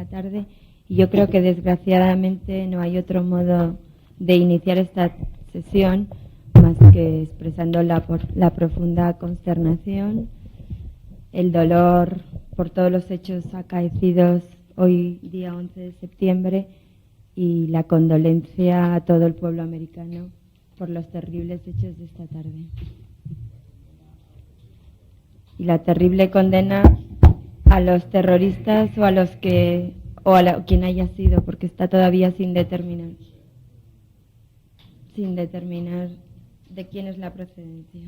la tarde y yo creo que desgraciadamente no hay otro modo de iniciar esta sesión más que expresando la profunda consternación, el dolor por todos los hechos acaecidos hoy día 11 de septiembre y la condolencia a todo el pueblo americano por los terribles hechos de esta tarde. Y la terrible condena a los terroristas o a los que quien haya sido, porque está todavía sin determinar de quién es la procedencia.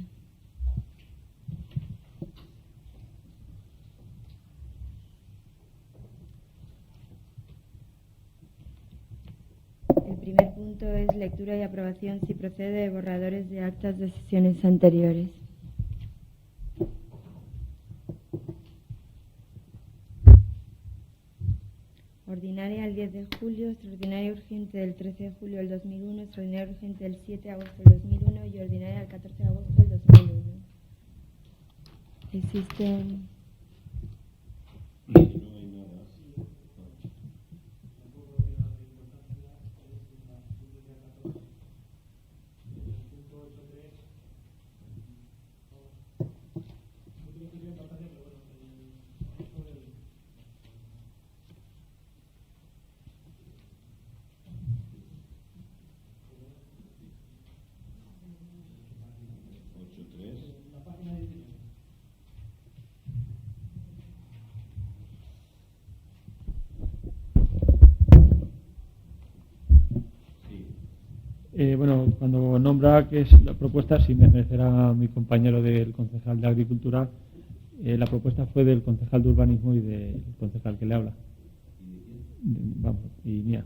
El primer punto es lectura y aprobación, si procede, de borradores de actas de sesiones anteriores. Ordinaria el 10 de julio, extraordinaria urgente del 13 de julio del 2001, extraordinaria urgente del 7 de agosto del 2001 y ordinaria del 14 de agosto del 2001. Existen... Bueno, cuando nombra que es la propuesta, si me merecerá mi compañero del concejal de Agricultura, la propuesta fue del concejal de Urbanismo y del concejal que le habla. Vamos, y mía.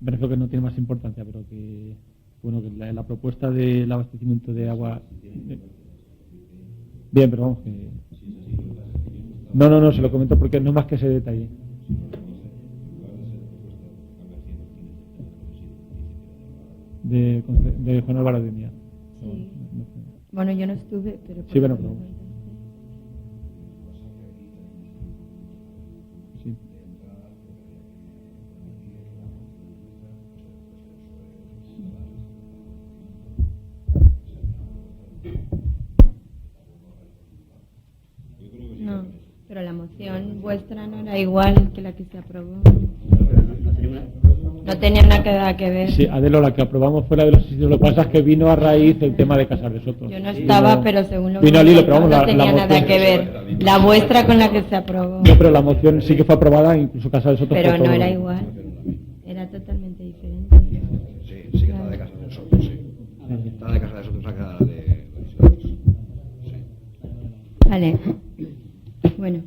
Me refiero que no tiene más importancia, pero que, bueno, que la propuesta del abastecimiento de agua... Bien, pero vamos que... No, se lo comento porque no es más que ese detalle. De Juan Álvaro de Mía. Sí. Bueno, yo no estuve, pero... Sí, bueno, pero... Sí. No, pero la moción vuestra no era igual que la que se aprobó. No tenía nada que ver. Sí, Adelo, la que aprobamos fue la de los sitios. Lo que pasa es que vino a raíz del tema de Casar de Soto. Yo no estaba, pero según lo que vino al hilo, pero vamos, no la tenía moción, nada que ver. La vuestra con la que se aprobó. No, pero la moción sí que fue aprobada, incluso Casar de Soto. Pero no era igual. Era totalmente diferente. Sí, que estaba de Casar de Soto, sí. Estaba de Casar de Soto, saca de... Sí. Vale. Bueno.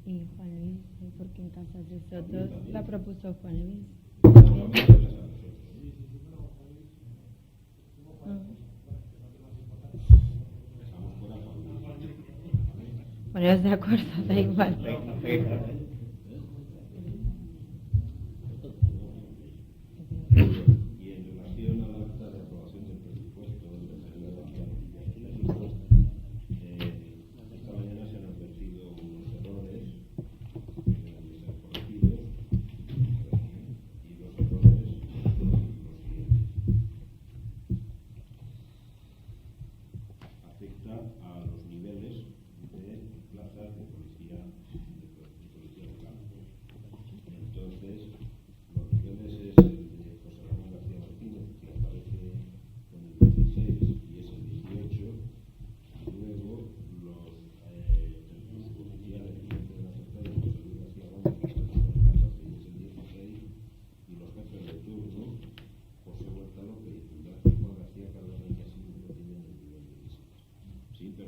Y Juan Luis, porque en Casas de Soto la propuso Juan Luis. Poneros de acuerdo, da igual. Y en relación al acta de aprobación del presupuesto del esta mañana se han advertido unos errores que deben de ser corregidos y los errores son los siguientes. Afecta a los niveles de plazas de policía local. Entonces, los niveles es el de José Ramón García Martínez, que aparece con el 16 y es el 18, y luego los oficiales de la secretaria José Luis García Gómez, que está con el 14 y es el 16, y los jefes de turno, José Huerta López y Francisco García Cardona, que así lo tienen el nivel 16. Sí, pero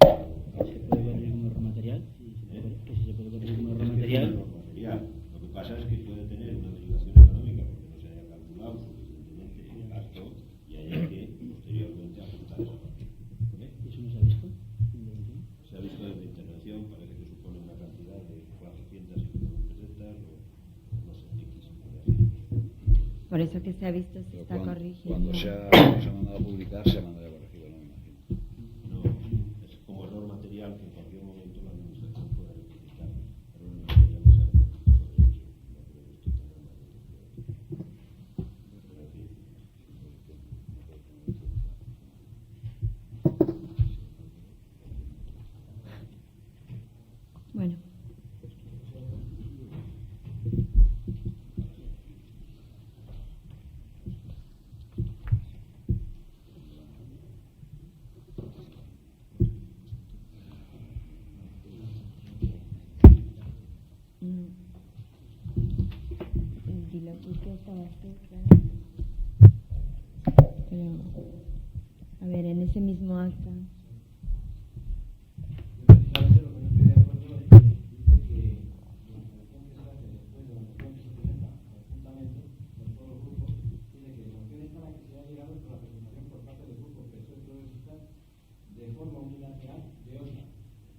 ¿Se puede corregir como error material? Que si se puede corregir como error material. Lo que pasa es que puede tener una derivación económica porque no se haya calculado suficientemente el gasto y haya que posteriormente ajustar esa parte. ¿Vale? ¿Eso no se ha visto? Se ha visto desde intervención, parece que supone una cantidad de 400 y pico de pesetas o no sé, X. Por eso que se ha visto si está corrigido. Cuando se ha mandado a publicar, se ha mandado ya corregido, no me imagino. No, es como error material que en cualquier momento la administración pueda rectificar. Error material que se ha repetido sobre hecho. No creo que esto tenga más de Pero en fin. Bueno. Dilo porque estaba claro. Pero, a ver, en ese mismo acta. De forma unilateral de otra.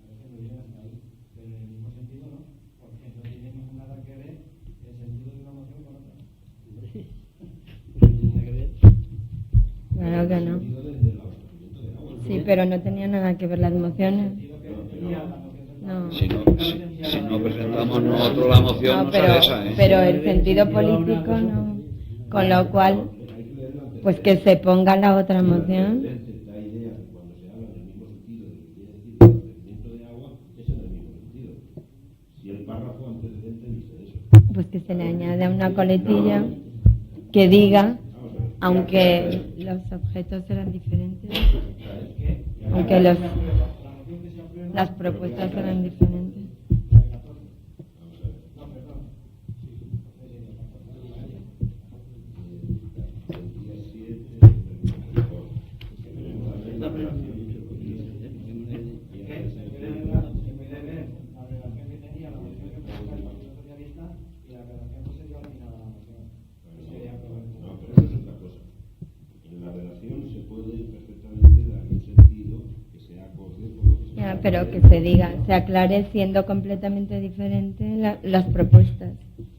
Parece muy bien hasta ahí, pero en el mismo sentido no, porque no tiene nada que ver el sentido de una moción con otra. No tiene nada que ver. Claro que no. Sí, pero no tenía nada que ver las mociones. No. Si no presentamos nosotros la moción, no pero, sale esa, ¿eh? pero el sentido político no. Con lo cual, pues que se ponga la otra moción. Da idea que cuando se habla en el mismo sentido de lo que quiere decir el abastecimiento de agua, es en el mismo sentido. Si el párrafo antecedente dice eso. Pues que se le añade una coletilla que diga, aunque los objetos eran diferentes, aunque las propuestas eran diferentes. Pero que se diga, se aclare siendo completamente diferente las propuestas.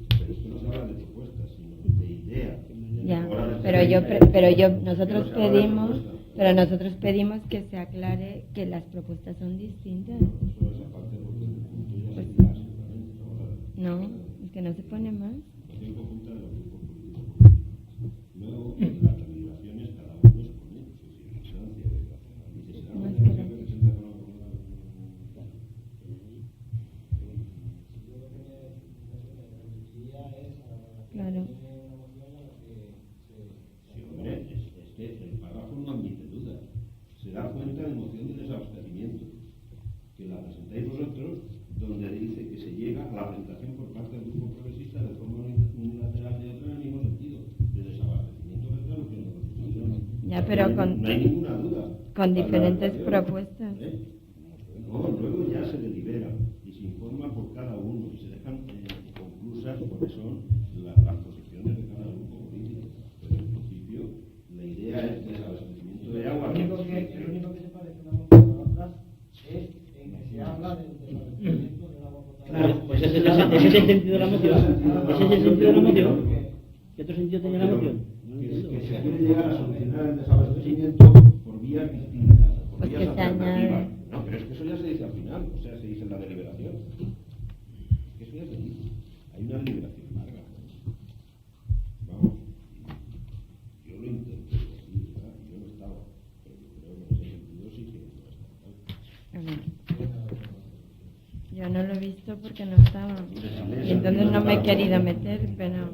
Pero es que no se habla de propuestas, sino de idea. Ya, nosotros pedimos que se aclare que las propuestas son distintas. Pues, no, es que no se pone más. Luego, las deliberaciones, cada uno expone su circunstancia. Dice, será una que presenta con la Claro. Sí, hombre, es que el párrafo no admite dudas. Se da cuenta de moción de desabastecimiento, que la presentáis vosotros, donde dice que se llega a la presentación por parte del grupo progresista de forma unilateral de otra en el mismo sentido. De desabastecimiento de otra no tiene constitución. Ya, pero no hay ninguna duda. Con diferentes propuestas. No, luego ya se delibera y se informa por cada uno y se dejan conclusas cuáles son las posiciones de cada grupo político. Pero en principio la idea es desabastecimiento de agua. Lo único que se parece una moción a otras es en que se habla del desabastecimiento del agua potable. Claro, pues ese es el sentido de la moción. Ese es el sentido de la moción. ¿Qué otro sentido tenía la moción? Que se quiere llegar a solucionar el desabastecimiento por vías distintas, por Pues vías que se alternativas. añade. No, pero es que eso ya se dice al final, o sea, se dice en la deliberación. Es que eso ya se dice. Hay una deliberación larga. Vamos, yo lo intenté decir, ¿verdad? Yo no estaba, pero yo creo que en ese sentido sí que no estaba. Yo no lo he visto porque no estaba. Y entonces no me he querido meter, pero...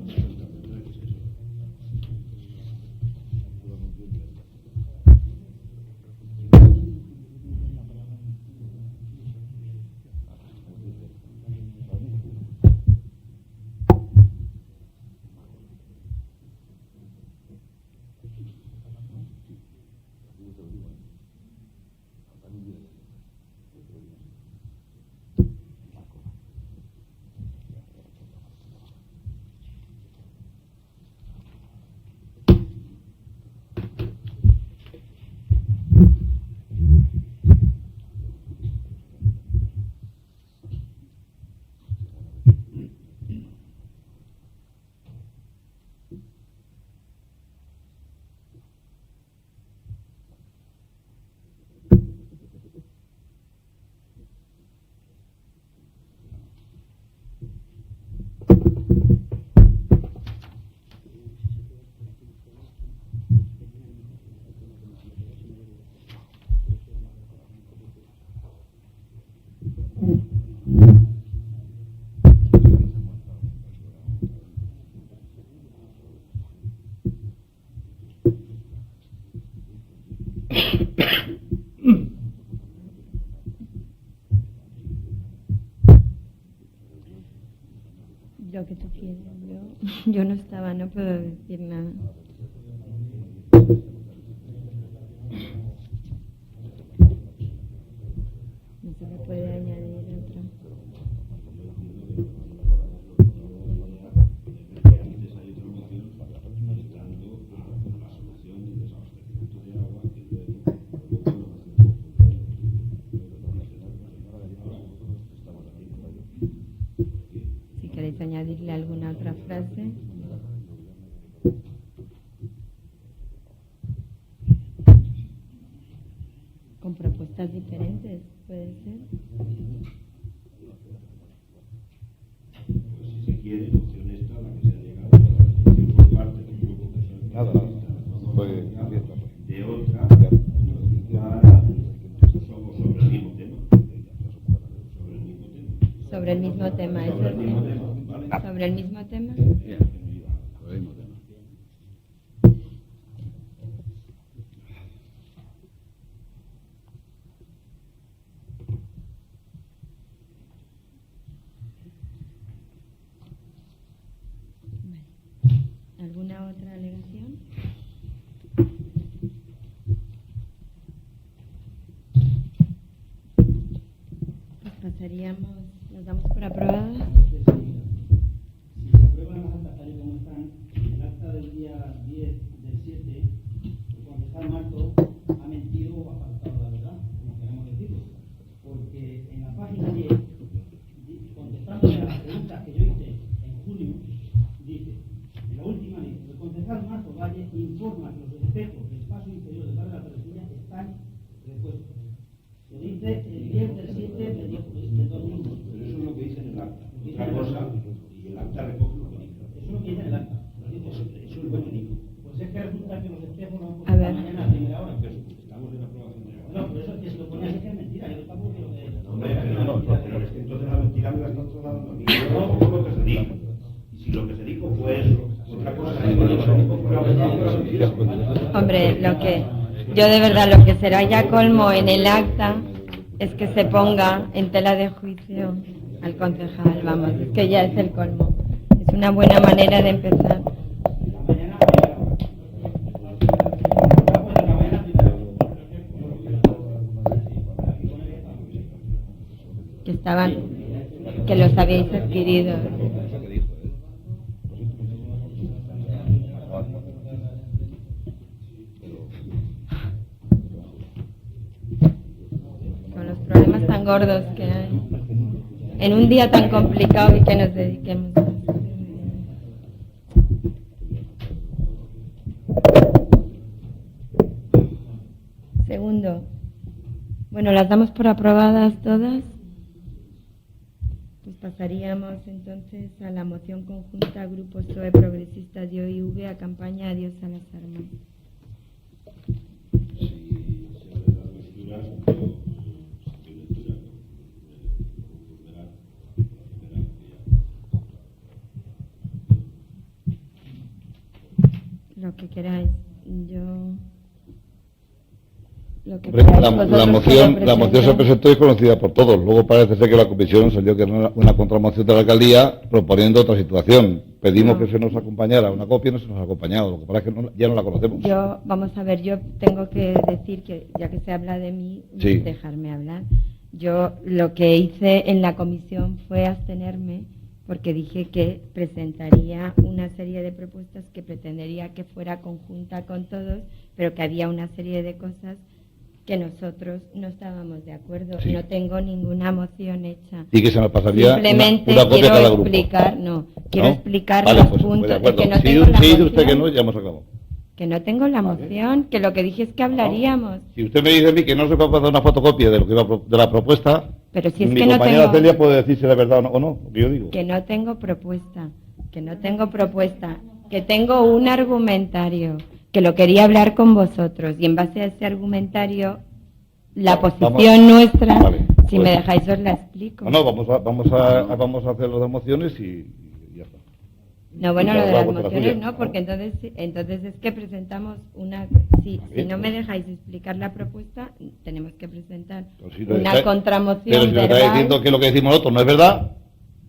Yo no estaba, no puedo decir nada. No se le puede añadir otra. Antes hay otra moción afectando a la solución del desabastecimiento de agua que luego provoca una Si queréis añadirle alguna otra frase. Con propuestas diferentes, puede ser. Pues si se quiere, opción esta, la que se ha llegado, la resolución por parte del grupo que Nada, de otra, para sobre el mismo tema. Sobre el mismo tema, eso Sobre el mismo sí. tema, ¿vale? Sobre el mismo tema. Bien, lo mismo tema. ¿Alguna otra alegación? Pues pasaríamos, nos damos por aprobadas. Si se aprueban las actas tal y como están, en el acta del día 10 del 7, el concejal Marto ha mentido o ha faltado la verdad, como queramos decirlo. Porque en la página 10, contestando a las preguntas que yo hice en junio, dice, en la última dice, el concejal Marto Valle informa que los espejos del paso inferior del barrio de la Perejilla están repuestos. Lo dice el 10 del 7 del 2001. Pero eso es lo que dice en el acta. Otra cosa, y el acta recoge lo que dice. Eso es lo que dice en el acta. Eso es lo que dice. Pues es que resulta que los espejos no han A puesto ver. mañana a primera hora. Estamos en la aprobación de la No, por eso es que si lo pones es que es mentira. Yo tampoco quiero que... Hombre, pero es que entonces la mentira me la están trasladando a mí. No, por lo que se dijo. Y si lo que se dijo fue eso, otra cosa es que lo que se dijo fue la Hombre, lo que yo de verdad lo que será ya colmo en el acta es que se ponga en tela de juicio al concejal, vamos, es que ya es el colmo. Es una buena manera de empezar. La mañana a primera hora. La mañana a primera Que estaban, que los habéis adquirido. Con los problemas tan gordos que hay. En un día tan complicado y que nos dediquemos a eso. Segundo, bueno, las damos por aprobadas todas. Pues pasaríamos entonces a la moción conjunta Grupo PSOE Progresistas de OIV a campaña Adiós a las armas. Lo que queráis. Yo... Lo que Hombre, queráis la vosotros moción que lo se presentéis. presentó y es conocida por todos. Luego parece ser que la comisión salió que era una contramoción de la alcaldía proponiendo otra situación. Pedimos No. que se nos acompañara una copia y no se nos ha acompañado. Lo que pasa es que ya no la conocemos. Yo, vamos a ver, yo tengo que decir que, ya que se habla de mí, Sí. dejarme hablar. Yo lo que hice en la comisión fue abstenerme porque dije que presentaría una serie de propuestas que pretendería que fuera conjunta con todos, pero que había una serie de cosas que nosotros no estábamos de acuerdo. Sí. No tengo ninguna moción hecha. Y que se nos pasaría Simplemente una copia quiero a cada grupo. explicar, quiero ¿No? explicar Vale, los pues, puntos. de acuerdo. que no Si tengo la dice usted que moción. no, ya hemos acabado. Que no tengo la moción, que lo que dije es que hablaríamos. Si usted me dice a mí que no se puede hacer una fotocopia de lo que iba de la propuesta, Pero si es mi que no compañera tengo, Celia puede decir si es verdad o no, lo que yo digo. que no tengo propuesta, que tengo un argumentario, que lo quería hablar con vosotros y en base a ese argumentario, la posición nuestra, Vale, si pues- me dejáis os la explico. No, vamos a hacer las mociones y ya está. No, bueno, Y lo de cada las cual votará mociones suya, no, ¿no? porque entonces es que presentamos una... Si no me dejáis explicar la propuesta, tenemos que presentar Pero si lo una está- contramoción Pero si me está verbal. diciendo que lo que decimos nosotros no es verdad,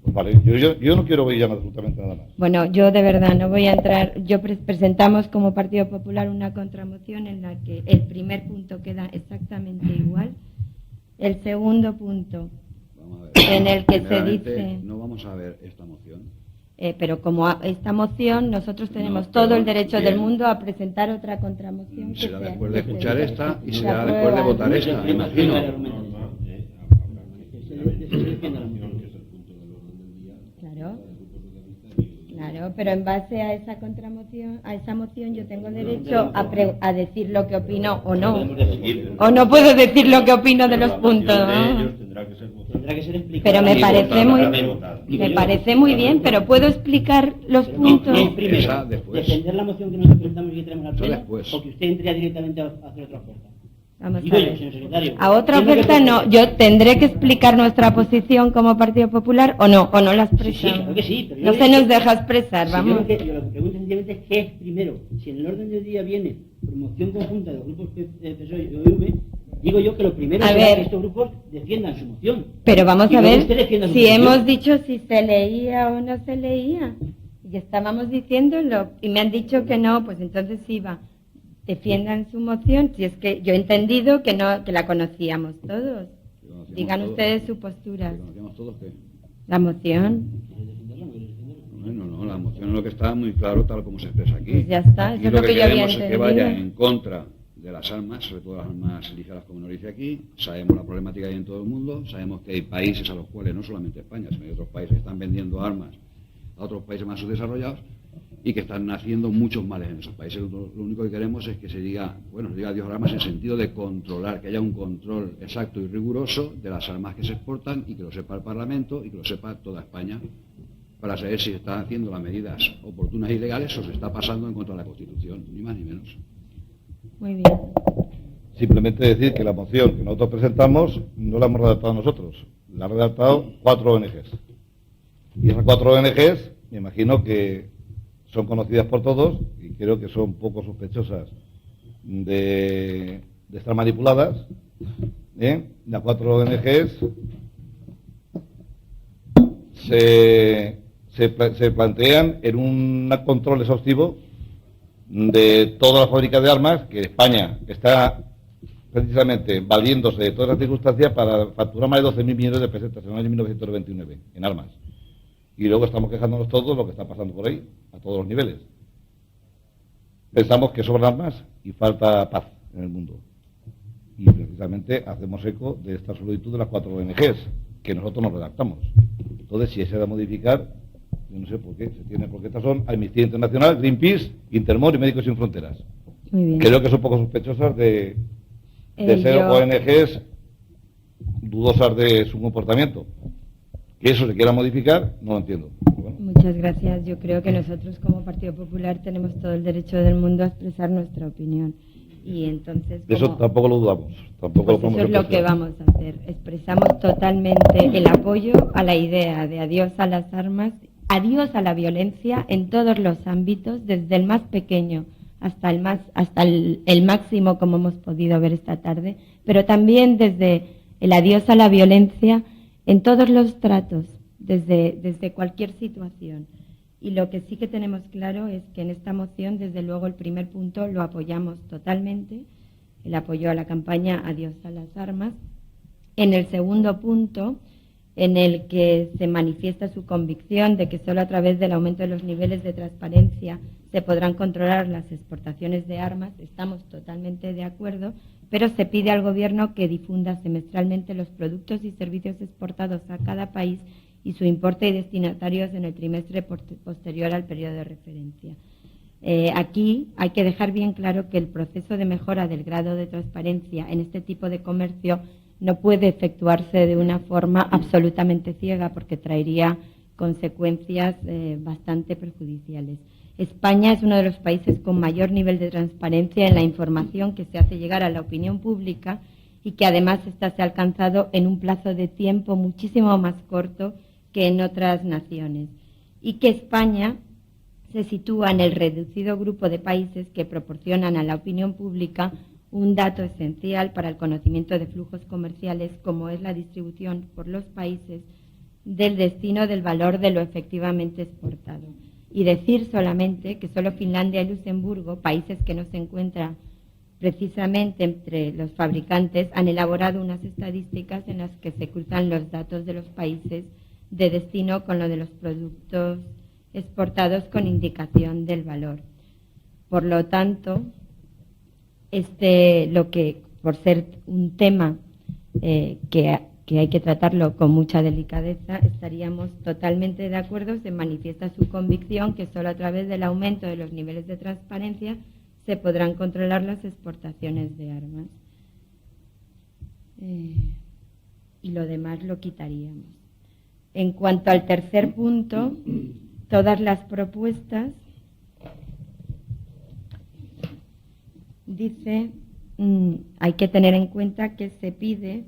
Pues vale, yo no quiero oír absolutamente nada más. Bueno, yo de verdad no voy a entrar. Presentamos como Partido Popular una contramoción en la que el primer punto queda exactamente igual. El segundo punto, Vamos a ver. en el que se Primeramente, dice... No vamos a ver esta moción. pero como esta moción, nosotros tenemos No, todo pero el derecho bien. del mundo a presentar otra contramoción. que Será sea después de independiente. escuchar esta y Se será aprueba. después de votar esta, me imagino. Claro. Claro, pero en base a esa contramoción, a esa moción, yo tengo derecho a decir lo que opino o no. O no puedo decir lo que opino de los puntos. ¿no? Tendrá que ser Pero me votada. parece muy bien, pero puedo explicar los puntos. ¿Qué es primero? Esa después. ¿Defender la moción que nosotros presentamos y que tenemos al Eso pleno? después. ¿O que usted entraría directamente a hacer otra oferta? Vamos Digo a yo, ver. señor secretario. A otra Entiendo que oferta no, usted- yo tendré que explicar nuestra posición como Partido Popular o no la Sí, expresamos. claro que sí, pero yo No le se digo- nos deja expresar, Sí, vamos. yo lo que pregunto sencillamente es qué es primero. Si en el orden del día viene promoción conjunta de los grupos PSOE y OIV, digo yo que lo primero A será ver. que estos grupos defiendan su moción. Pero vamos Y a luego ver usted defienda su si posición. hemos dicho si se leía o no se leía. Y estábamos diciéndolo y me han dicho que no, pues entonces sí va. Defiendan su moción, si es que yo he entendido que no, que la conocíamos todos. Que conocíamos Digan todos. ustedes su postura. Que conocíamos todos que... La moción. No, la moción es lo que está muy claro tal como se expresa aquí. Pues ya está, Aquí eso es lo que yo había queremos es que entendido. vaya en contra de las armas, sobre todo las armas ligeras como nos dice aquí. Sabemos la problemática que hay en todo el mundo, sabemos que hay países a los cuales, no solamente España, sino hay otros países que están vendiendo armas a otros países más subdesarrollados y que están haciendo muchos males en esos países. Lo único que queremos es que se diga, se diga adiós a las armas en el sentido de controlar, que haya un control exacto y riguroso de las armas que se exportan y que lo sepa el Parlamento y que lo sepa toda España para saber si se están haciendo las medidas oportunas y legales o se está pasando en contra de la Constitución, ni más ni menos. Muy bien. Simplemente decir que la moción que nosotros presentamos no la hemos redactado nosotros, la han redactado 4 ONGs. Y esas 4 ONGs, me imagino que son conocidas por todos y creo que son poco sospechosas de estar manipuladas. Las 4 ONGs se plantean en un control exhaustivo de todas las fábricas de armas, que España está precisamente valiéndose de todas las circunstancias para facturar más de 12.000 millones de pesetas en el año 1929 en armas. Y luego estamos quejándonos todos de lo que está pasando por ahí, a todos los niveles. Pensamos que sobran armas y falta paz en el mundo. Y precisamente hacemos eco de esta solicitud de las 4 ONGs, que nosotros nos redactamos. Entonces, si se da a modificar, yo no sé por qué, porque estas son Amnistía Internacional, Greenpeace, Intermón y Médicos Sin Fronteras. Muy bien. Creo que son poco sospechosas de ser Yo- ONGs dudosas de su comportamiento. Que eso se quiera modificar, no lo entiendo. Bueno, Muchas gracias. Yo creo que nosotros como Partido Popular tenemos todo el derecho del mundo a expresar nuestra opinión. Y entonces, de eso como- tampoco lo dudamos. Tampoco pues lo eso podemos es lo que expresar. vamos a hacer. Expresamos totalmente el apoyo a la idea de adiós a las armas, adiós a la violencia en todos los ámbitos, desde el más pequeño hasta el máximo, como hemos podido ver esta tarde, pero también desde el adiós a la violencia en todos los tratos, desde cualquier situación. Y lo que sí que tenemos claro es que en esta moción, desde luego, el primer punto lo apoyamos totalmente, el apoyo a la campaña Adiós a las armas. En el segundo punto, en el que se manifiesta su convicción de que solo a través del aumento de los niveles de transparencia se podrán controlar las exportaciones de armas, estamos totalmente de acuerdo, pero se pide al Gobierno que difunda semestralmente los productos y servicios exportados a cada país y su importe y destinatarios en el trimestre posterior al periodo de referencia. Aquí hay que dejar bien claro que el proceso de mejora del grado de transparencia en este tipo de comercio no puede efectuarse de una forma absolutamente ciega porque traería consecuencias bastante perjudiciales. España es uno de los países con mayor nivel de transparencia en la información que se hace llegar a la opinión pública y que además esta se ha alcanzado en un plazo de tiempo muchísimo más corto que en otras naciones. Y que España se sitúa en el reducido grupo de países que proporcionan a la opinión pública un dato esencial para el conocimiento de flujos comerciales, como es la distribución por los países del destino del valor de lo efectivamente exportado. Y decir solamente que solo Finlandia y Luxemburgo, países que no se encuentran precisamente entre los fabricantes, han elaborado unas estadísticas en las que se cruzan los datos de los países de destino con lo de los productos exportados con indicación del valor. Por lo tanto, lo que, por ser un tema que hay que tratarlo con mucha delicadeza, estaríamos totalmente de acuerdo. Se manifiesta su convicción que solo a través del aumento de los niveles de transparencia se podrán controlar las exportaciones de armas. Y lo demás lo quitaríamos. En cuanto al tercer punto, todas las propuestas, dice, hay que tener en cuenta que se pide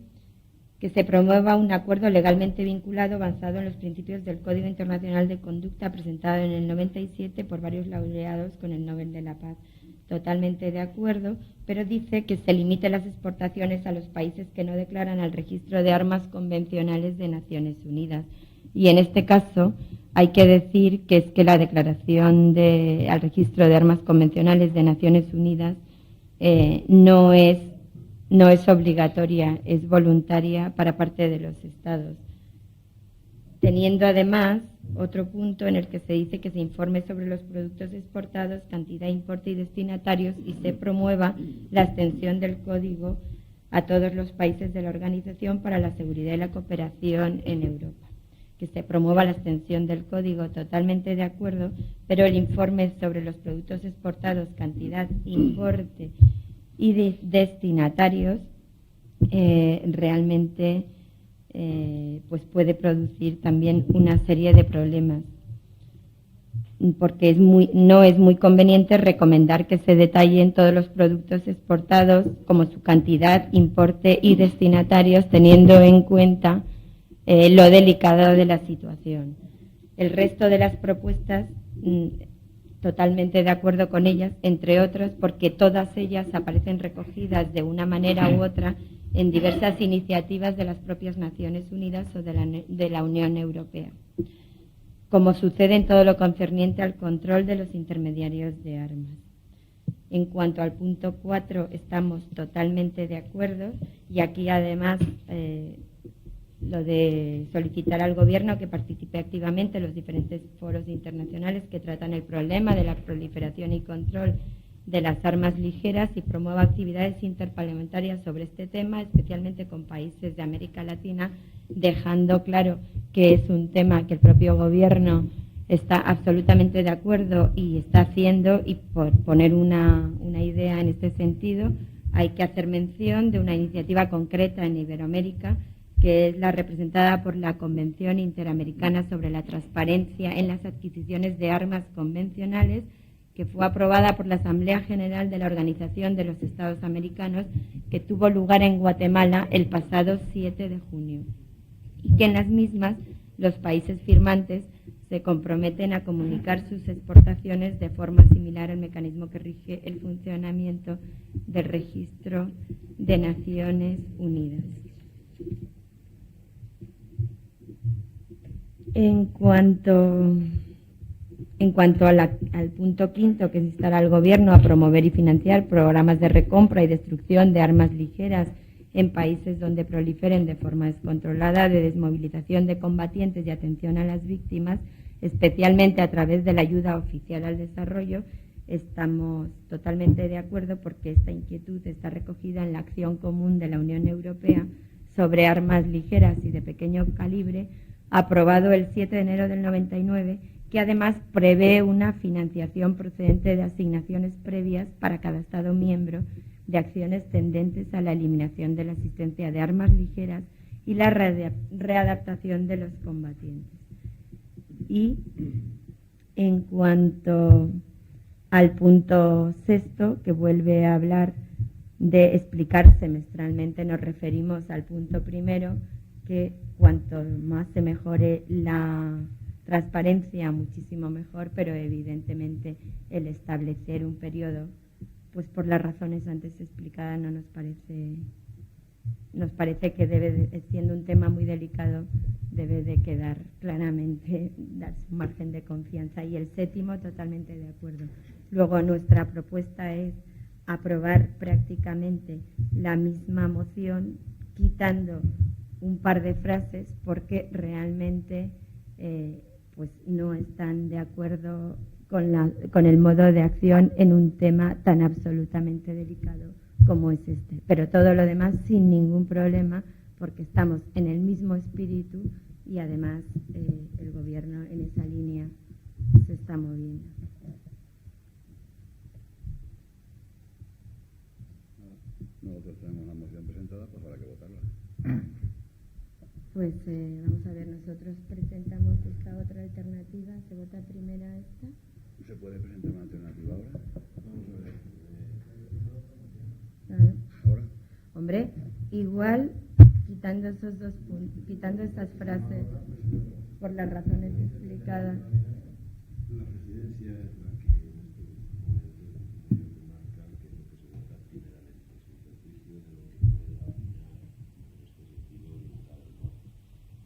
que se promueva un acuerdo legalmente vinculado basado en los principios del Código Internacional de Conducta presentado en el 97 por varios laureados con el Nobel de la Paz. Totalmente de acuerdo, pero dice que se limite las exportaciones a los países que no declaran al registro de armas convencionales de Naciones Unidas. Y en este caso hay que decir que es que la declaración al registro de armas convencionales de Naciones Unidas no es obligatoria, es voluntaria para parte de los Estados. Teniendo además otro punto en el que se dice que se informe sobre los productos exportados, cantidad, importe y destinatarios, y se promueva la extensión del código a todos los países de la Organización para la Seguridad y la Cooperación en Europa. Que se promueva la extensión del código, totalmente de acuerdo, pero el informe sobre los productos exportados, cantidad, importe y destinatarios realmente pues puede producir también una serie de problemas, porque no es muy conveniente recomendar que se detallen todos los productos exportados como su cantidad, importe y destinatarios, teniendo en cuenta lo delicado de la situación. El resto de las propuestas, totalmente de acuerdo con ellas, entre otras porque todas ellas aparecen recogidas de una manera u otra en diversas iniciativas de las propias Naciones Unidas o de la Unión Europea, como sucede en todo lo concerniente al control de los intermediarios de armas. En cuanto al punto 4, estamos totalmente de acuerdo, y aquí además lo de solicitar al Gobierno que participe activamente en los diferentes foros internacionales que tratan el problema de la proliferación y control de las armas ligeras y promueva actividades interparlamentarias sobre este tema, especialmente con países de América Latina, dejando claro que es un tema que el propio Gobierno está absolutamente de acuerdo y está haciendo. Y por poner una idea en este sentido, hay que hacer mención de una iniciativa concreta en Iberoamérica, que es la representada por la Convención Interamericana sobre la Transparencia en las Adquisiciones de Armas Convencionales, que fue aprobada por la Asamblea General de la Organización de los Estados Americanos, que tuvo lugar en Guatemala el pasado 7 de junio, y que en las mismas los países firmantes se comprometen a comunicar sus exportaciones de forma similar al mecanismo que rige el funcionamiento del Registro de Naciones Unidas. En cuanto al punto 5, que es instar al Gobierno a promover y financiar programas de recompra y destrucción de armas ligeras en países donde proliferen de forma descontrolada, de desmovilización de combatientes y atención a las víctimas, especialmente a través de la ayuda oficial al desarrollo, estamos totalmente de acuerdo, porque esta inquietud está recogida en la acción común de la Unión Europea sobre armas ligeras y de pequeño calibre, aprobado el 7 de enero del 99, que además prevé una financiación procedente de asignaciones previas para cada Estado miembro de acciones tendentes a la eliminación de la existencia de armas ligeras y la readaptación de los combatientes. Y en cuanto al punto 6, que vuelve a hablar de explicar semestralmente, nos referimos al punto 1, que cuanto más se mejore la transparencia, muchísimo mejor, pero evidentemente el establecer un periodo, pues por las razones antes explicadas, no nos parece nos parece que siendo un tema muy delicado, debe de quedar claramente, darse un margen de confianza. Y el séptimo, totalmente de acuerdo. Luego, nuestra propuesta es aprobar prácticamente la misma moción, quitando un par de frases, porque realmente pues no están de acuerdo con el modo de acción en un tema tan absolutamente delicado como es este. Pero todo lo demás sin ningún problema, porque estamos en el mismo espíritu y además el Gobierno en esa línea se está moviendo. Nosotros tenemos una moción presentada, pues habrá que votarla. Pues vamos a ver, nosotros presentamos esta otra alternativa. ¿Se vota primero esta? ¿Se puede presentar una alternativa ahora? Vamos a ver. Claro. ¿Ahora? Hombre, igual quitando esos dos puntos, quitando estas frases por las razones explicadas. La presidencia es la que en estos momentos marca qué es lo que se vota primeramente, sin perjuicio de lo que pueda opinar en este sentido el diputado del Norte.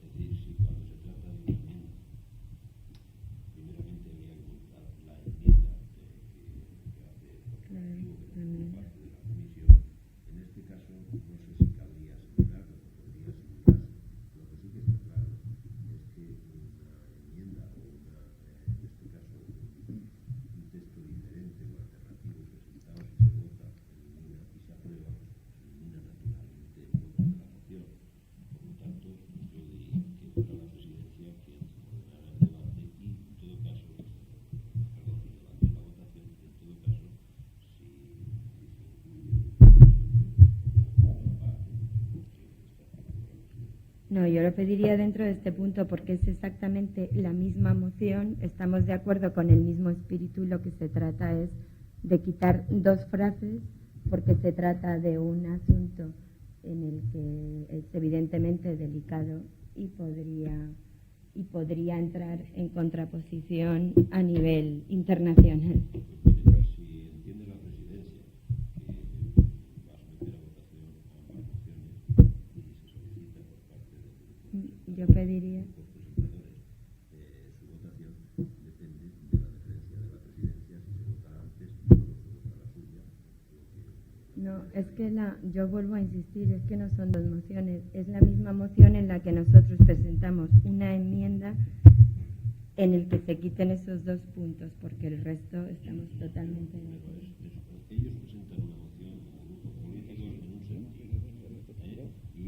Es decir, si cuando se trata de una enmienda, primeramente habría que votar la enmienda que hace el Ejecutivo, que no forma parte de la comisión, en este caso no sé si cabría asimilarlo o podría asimilarse. Lo que sí que está claro es que una enmienda o en este caso un texto diferente o alternativo presentado, si se vota, elimina y se aprueba, elimina naturalmente el voto de la moción. Por lo tanto, yo diría que fuera la presidencia quien ordenara el debate y en todo caso, perdón, el debate y la votación, y en todo caso, si No, yo lo pediría dentro de este punto porque es exactamente la misma moción, estamos de acuerdo con el mismo espíritu y lo que se trata es de quitar dos frases porque se trata de un asunto en el que es evidentemente delicado y podría entrar en contraposición a nivel internacional. si entiende la presidencia que va a someter a votación ambas mociones y se solicita por parte del grupo Yo pediría. los presentadores su votación, depende de la deferencia de la presidencia, si se vota antes o no se vota la suya. No, es que yo vuelvo a insistir, es que no son dos mociones, es la misma moción en la que nosotros presentamos una enmienda en el que se quiten esos dos puntos, porque el resto estamos totalmente de acuerdo. Ellos presentan una moción como grupos políticos en un sentido, y hay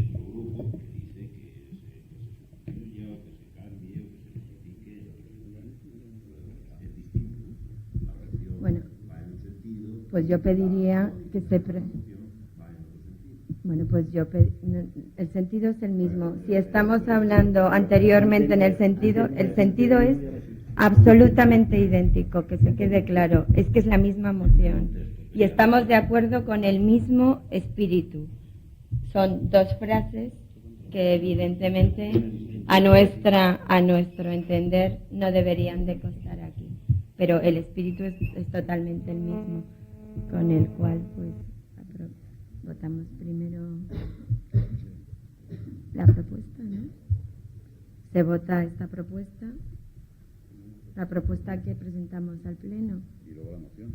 otro grupo que dice que se sustituya o que se cambie o que se modifique en otro sentido. Es distinto, ¿no? La versión Bueno, va en un sentido, pues yo pediría que se... va en otro sentido. Bueno, pues el sentido es el mismo. Si estamos hablando anteriormente en el sentido es absolutamente idéntico, que se quede claro. Es que es la misma moción. Y estamos de acuerdo con el mismo espíritu. Son dos frases que evidentemente a nuestro entender no deberían de constar aquí. Pero el espíritu es totalmente el mismo, con el cual pues votamos primero la propuesta, ¿no? Se vota esta propuesta, la propuesta que presentamos al Pleno. Y luego la moción.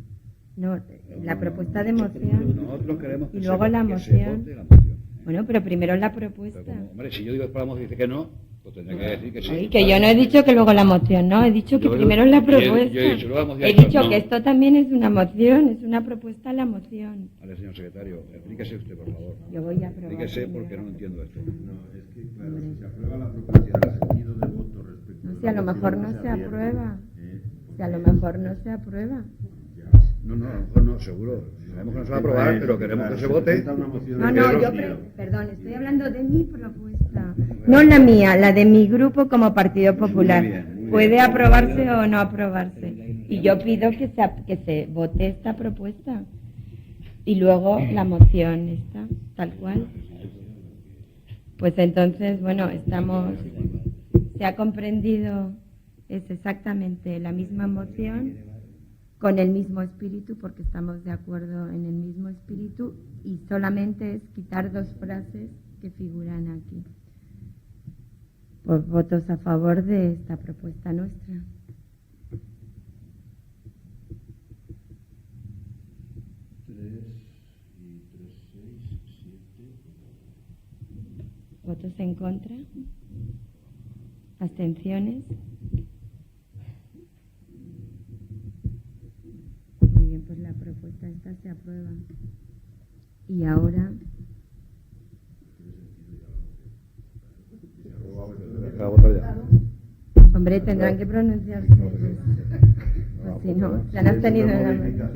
No, la propuesta de moción. Nosotros queremos que Y luego la que se moción. vote la moción. Bueno, pero primero la propuesta. Pero como, hombre, si yo digo después la moción y dice que no, pues tendré que decir que sí. Oye, que yo no he dicho que luego la moción, no, he dicho que Yo- primero la yo he propuesta. dicho luego la moción, He he dicho dicho no. que esto también es una moción, es una propuesta a la moción. Vale, señor secretario, explíquese usted, por favor. Yo voy a aprobar. Explíquese primero. porque no entiendo esto. No, es que, claro, si se aprueba la propuesta, el sentido de voto respecto No, de si a la lo mejor moción no se abierta, aprueba. porque Si a lo mejor no se aprueba. ya. No, a lo mejor no, seguro. Sabemos que no se va a aprobar, pero queremos que se vote. presenta una moción No, de no, Pedro, perdón, estoy hablando de mi propuesta. No la mía, la de mi grupo como Partido Popular. Muy bien. Puede aprobarse o no aprobarse. Y yo pido que se vote esta propuesta. Y luego la moción está, tal cual. Pues entonces, bueno, se ha comprendido, es exactamente la misma moción, con el mismo espíritu, porque estamos de acuerdo en el mismo espíritu. espíritu y solamente es quitar 2 frases que figuran aquí. Pues votos a favor de esta propuesta nuestra. ¿Votos en contra? ¿Abstenciones? Muy bien, pues la propuesta esta se aprueba. Y ahora... Hombre, tendrán que pronunciarse. Pues si no, se han abstenido en la mano.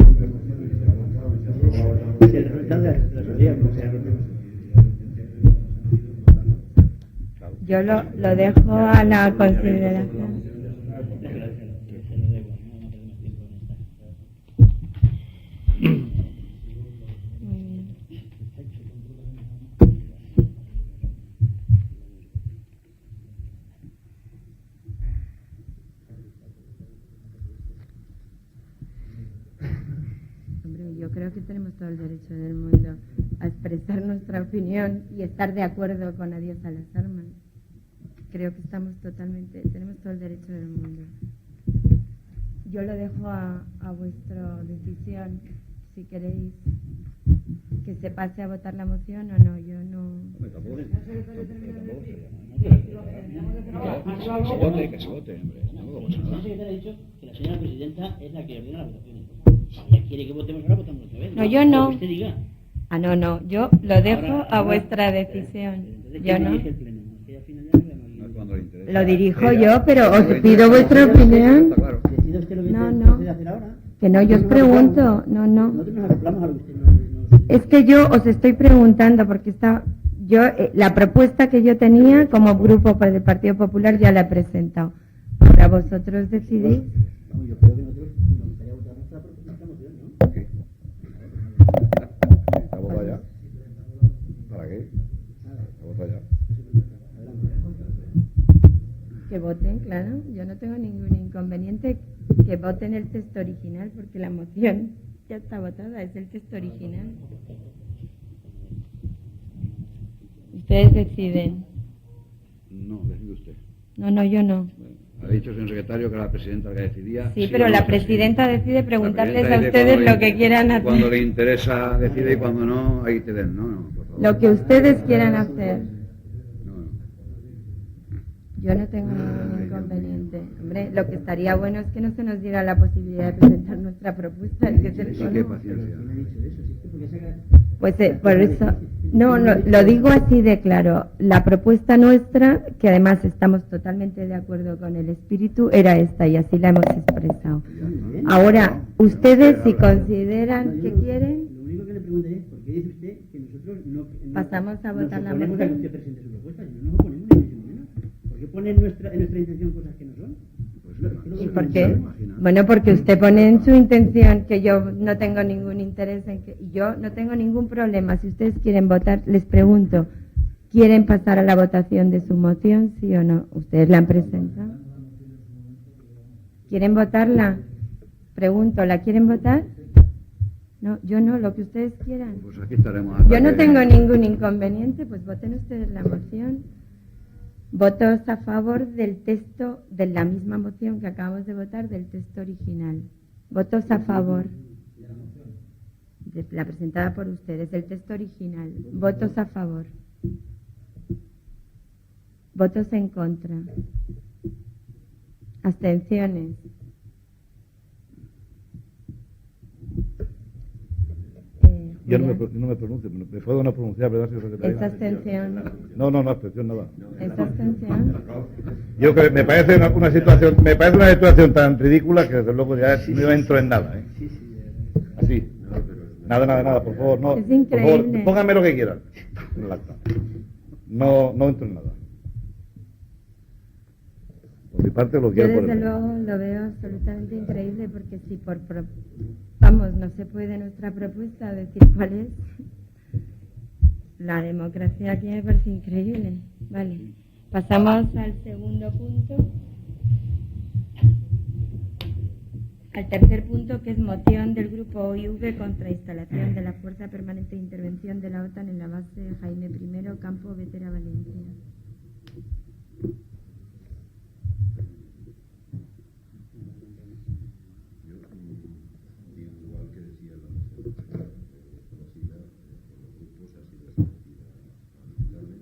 Yo lo dejo a la consideración. Muy bien. Hombre, yo creo que tenemos todo el derecho del mundo a expresar nuestra opinión y estar de acuerdo con adiós a las armas. Creo que tenemos todo el derecho del mundo. Yo lo dejo a vuestra decisión, si queréis que se pase a votar la moción o no. Yo no... Que se vote, hombre. No pasa nada. La secretaria ha dicho que la señora presidenta es la que ordena las votaciones. Si ella quiere que votemos ahora, votamos otra vez. No, yo no. Lo que usted diga. No, yo lo dejo a vuestra decisión. Yo no. Cuando le interesa. Lo dirijo yo, pero os pido vuestra opinión. Está claro. Decida usted lo que No. puede hacer ahora. Que no, yo os pregunto. No. Nosotros nos acoplamos a lo que usted nos... Es que yo os estoy preguntando porque la propuesta que yo tenía como grupo del Partido Popular ya la he presentado. Ahora vosotros decidís. Vamos, yo creo que nosotros nos gustaría votar nuestra moción, ¿no? Ok. ¿Está votada ya? ¿Para qué? ¿Está votada ya? Que voten, claro. Yo no tengo ningún inconveniente que voten el texto original porque la moción ya está votada, es el texto original. Ustedes deciden. No, decide usted. No, yo no. Bueno, ha dicho el señor secretario que era la presidenta la que decidía. Sí, o pero no la se presidenta decide preguntarles a decide ustedes cuando lo que quieran hacer. Cuando le interesa decide y cuando no, ahí te den. No, por favor. Lo que ustedes quieran hacer. No. Yo no tengo ningún inconveniente. Hombre, lo que estaría bueno es que no se nos diera la posibilidad de presentar nuestra propuesta. Es que es el Sí, qué colmo. paciencia. Pues por eso, no, lo digo así de claro. La propuesta nuestra, que además estamos totalmente de acuerdo con el espíritu, era esta y así la hemos expresado. Ahora, ustedes si consideran que quieren, Lo único que le pregunté es, ¿por qué dice usted que nosotros no pasamos a votar la nos oponemos a que moción? usted presente su propuesta? Si no nos oponemos ni mucho menos. ¿Por qué pone en nuestra intención cosas que no son? ¿Y por qué? Bueno, porque usted pone en su intención que yo no tengo ningún interés en que... Y yo no tengo ningún problema. Si ustedes quieren votar, les pregunto, ¿quieren pasar a la votación de su moción, sí o no? ¿Ustedes la han presentado? ¿Quieren votarla? Pregunto, ¿la quieren votar? No, yo no, lo que ustedes quieran. Pues aquí estaremos. hasta Yo no que- tengo ningún inconveniente, pues voten ustedes la moción. Votos a favor del texto, de la misma moción que acabamos de votar, del texto original. Votos a favor. De la presentada por ustedes, del texto original. Votos a favor. Votos en contra. Abstenciones. Yo no Julián, me pronuncio, me puedo no pronunciar, ¿verdad, señor secretario? ¿es abstención? No, abstención, nada. ¿Es abstención? Yo creo que me parece una situación tan ridícula que desde luego ya no entro en nada, ¿eh? Así. Nada, por favor, no. Es Por increíble. favor, pónganme lo que quieran en el acta. No entro en nada. Por mi parte lo Yo quiero por desde el... luego lo veo absolutamente increíble porque si no se puede nuestra propuesta decir cuál es, la democracia aquí me parece increíble. Vale, pasamos al segundo punto. al tercer punto, que es moción del grupo OIV contra instalación de la Fuerza Permanente de Intervención de la OTAN en la base Jaime I, Campo Vetera, Valencia. Igual que decía la conocida por los grupos, ha sido sometida a dictamen.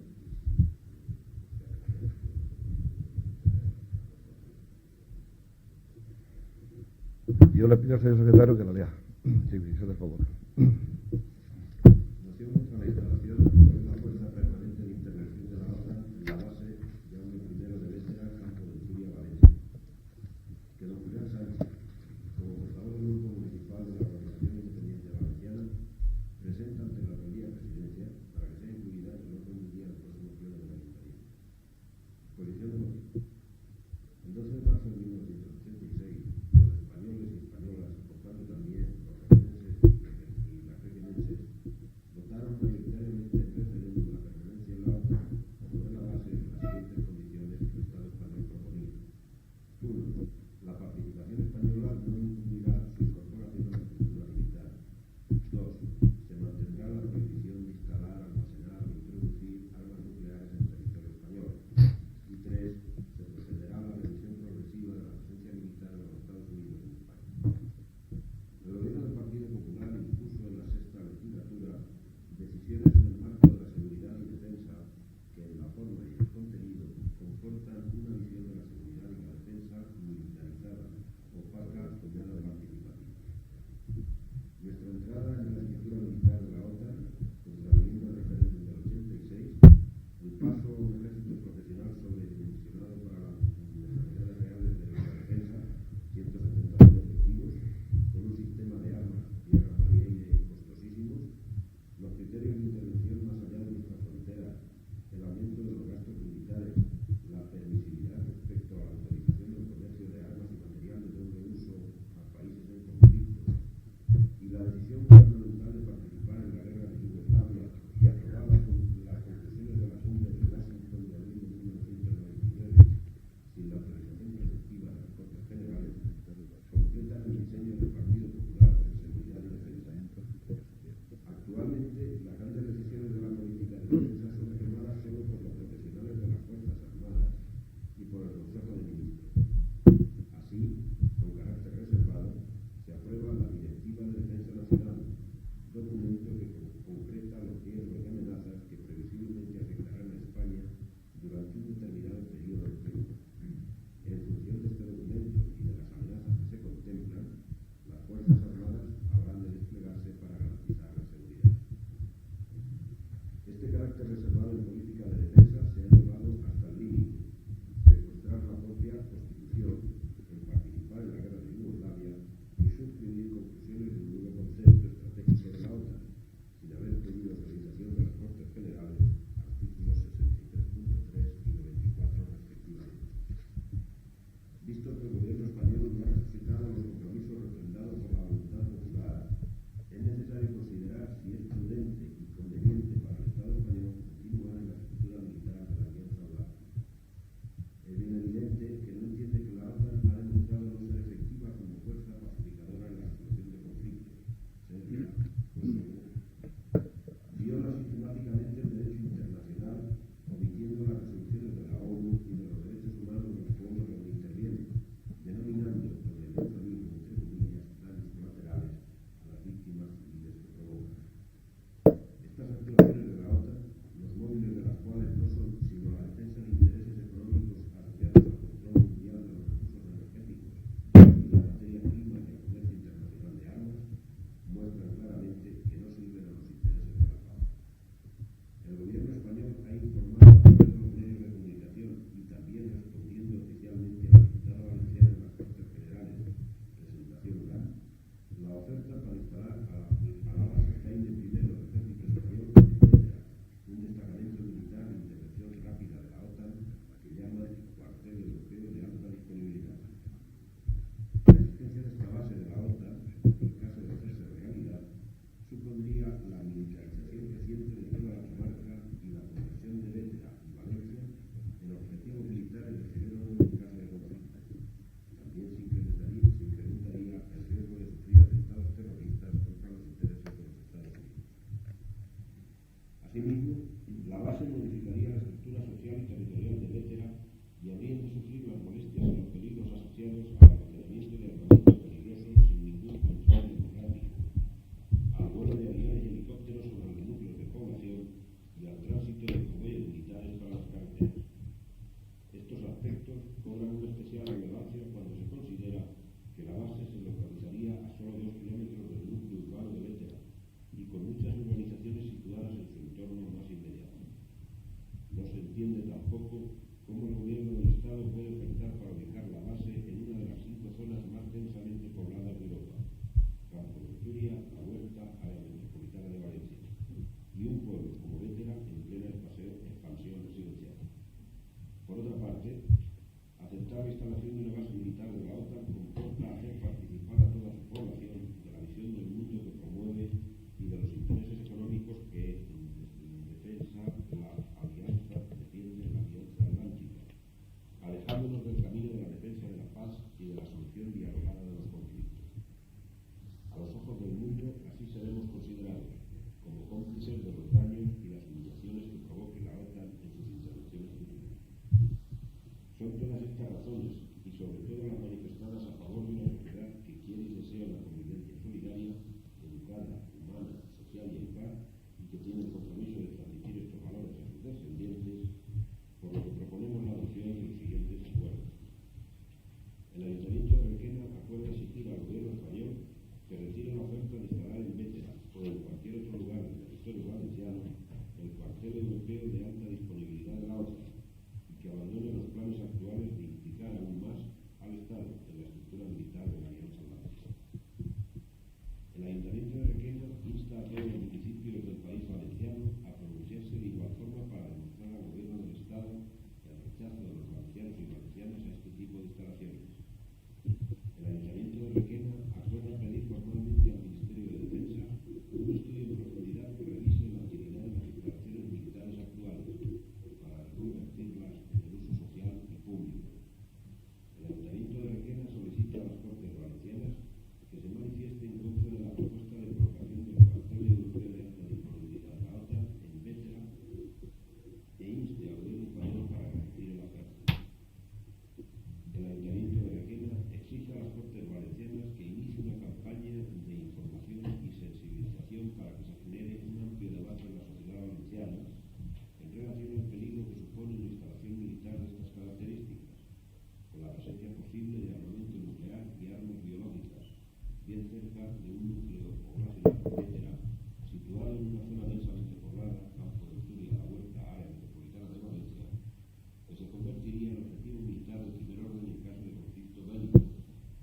Yo le pido al señor secretario que la lea. Sí, se por favor. Moción contra la instalación de una fuerza permanente de intervención de la OTAN en la base Jaume I de Vétera, Campo de Turia, Valencia. Que don Julián Sánchez, como portavoz del Grupo Municipal de la Organización Independiente Valenciana, presenta ante la Alcaldía Presidencia para que sea incluida en el orden del día del próximo pleno del Ayuntamiento. Exposición de motivos. El 12 de marzo de 1986, los españoles y españolas, por tanto también los requenenses y las requenenses, votaron mayoritariamente en referéndum la permanencia en la OTAN sobre la base de las siguientes condiciones que el Estado español proponía. 1. La participación española no incluirá su incorporación a la estructura militar. 2. Se mantendrá la prohibición de instalar, almacenar o introducir armas nucleares en territorio español. Y 3. Se procederá a la revisión progresiva de la presencia militar de los Estados Unidos en España. El gobierno del Partido Popular impuso en la sexta legislatura decisiones en el marco de la seguridad y defensa que en la forma y el contenido confrontan una visión de la seguridad y la defensa militarizada, opaca o nada participativa. Nuestra entrada en la estructura militar de la OTAN, contraviniendo el referéndum del 86, el paso a un ejército profesional sobredimensionado para las necesidades reales de la defensa, 170.000 efectivos, con un sistema de armas, tierra, mar y aire costosísimos, los criterios de intervención más allá de nuestras fronteras, el aumento de los gastos militares, la permisividad respecto a la autorización del comercio de armas y material de doble uso a países en conflicto, y la decisión gubernamental de participar en la guerra de Yugoslavia y aprobar las conclusiones de la Cumbre de Washington de abril de 1999, sin la autorización preceptiva de las Cortes Generales, completan el diseño del Partido Popular en seguridad y defensa. Actualmente, las grandes decisiones de la política de defensa son firmadas solo por los profesionales de las Fuerzas Armadas y por el Consejo de Ministros. Así, con carácter reservado, se aprueba la Directiva de Defensa Nacional, documento que concreta los riesgos y amenazas que previsiblemente afectarán a España durante un determinado periodo de tiempo. En función de este documento y de las amenazas que se contemplan, las Fuerzas Armadas habrán de desplegarse para garantizar la seguridad. Este carácter reservado en política de defensa se ha llevado hasta el límite, secuestrar la propia Constitución, en participar en la guerra de Yugoslavia y suscribir conclusiones de un nuevo concepto estratégico de la OTAN, sin haber pedido autorización de las Cortes Generales, artículos 63.3 y 94 respectivamente. Visto que el gobierno español no ha resucitado los compromisos refrendados por la voluntad popular, es necesario considerar si es prudente y conveniente para el Estado español continuar en la estructura militar Asimismo, la base modificaría la estructura social y territorial de Bétera y habrían de sufrir las molestias y los peligros asociados al almacenamiento de armamentos peligrosos sin ningún control democrático, al vuelo de aviones y helicópteros sobre los núcleos de población y al tránsito de convoyes militares para las carreteras. Estos aspectos cobran una especial relevancia cuando se considera que la base se localizaría a solo 2 kilómetros del núcleo urbano de Bétera y con muchas urbanizaciones situadas en su entorno más inmediato. No se entiende tampoco cómo el gobierno del Estado puede ofertar para ubicar la base en una de las 5 zonas más densamente pobladas de Europa: Campo de Turia, La Huerta, área metropolitana de Valencia, y un pueblo como Bétera en plena expansión residencial. Por otra parte, aceptar la instalación de una base militar de la OTAN comporta hacer participar a toda su población de la visión del mundo que promueve y de los intereses económicos que, en defensa de la alianza, defiende la alianza atlántica, alejándonos del camino de la defensa de la paz y de la solución dialogada de los conflictos. A los ojos del mundo, así seremos considerados como cómplices de los daños y las humillaciones que provoque la OTAN en sus intervenciones futuras. Son todas estas razones, y sobre todo las manifestadas a favor de una sociedad que quiere y desea una convivencia solidaria, educada, humana, social y en paz, y que tiene el compromiso de transmitir estos valores a sus descendientes, por lo que proponemos la adopción de los siguientes acuerdos. El Ayuntamiento de Requena acuerda exigir al Gobierno español que retire la oferta de instalar en Bétera o en cualquier otro lugar del territorio valenciano el cuartel europeo de alta disponibilidad de la OTAN, que abandone los planes actuales de implicar aún más al Estado en la estructura militar de la Alianza Atlántica. El Ayuntamiento de Requena insta a todos los municipios del país valenciano a pronunciarse de igual forma para demostrar al Gobierno del Estado el rechazo de los valencianos y valencianas a este tipo de instalaciones. El Ayuntamiento de Requena acuerda pedir formalmente al Ministerio de Defensa un estudio en profundidad que revise la utilidad de las instalaciones militares actuales para reconvertirlas en el uso social y público. El Ayuntamiento de Requena solicita a las Cortes Valencianas que se manifieste en contra de la propuesta de colocación del cuartel europeo de alta disponibilidad de la OTAN en Bétera e inste al Gobierno español para que retire la oferta. El Ayuntamiento de Requena exige a las Cortes Valencianas que inicie una campaña de información y sensibilización para que se genere un amplio debate en la sociedad valenciana en relación al peligro que supone una instalación militar de estas características, con la presencia posible de armamento nuclear y armas biológicas, bien cerca de un núcleo poblacional Bétera, situado en una zona densamente poblada, Campo de Turia, La Huerta, área metropolitana de Valencia, que se convertiría en objetivo militar de primer orden en caso de conflicto bélico,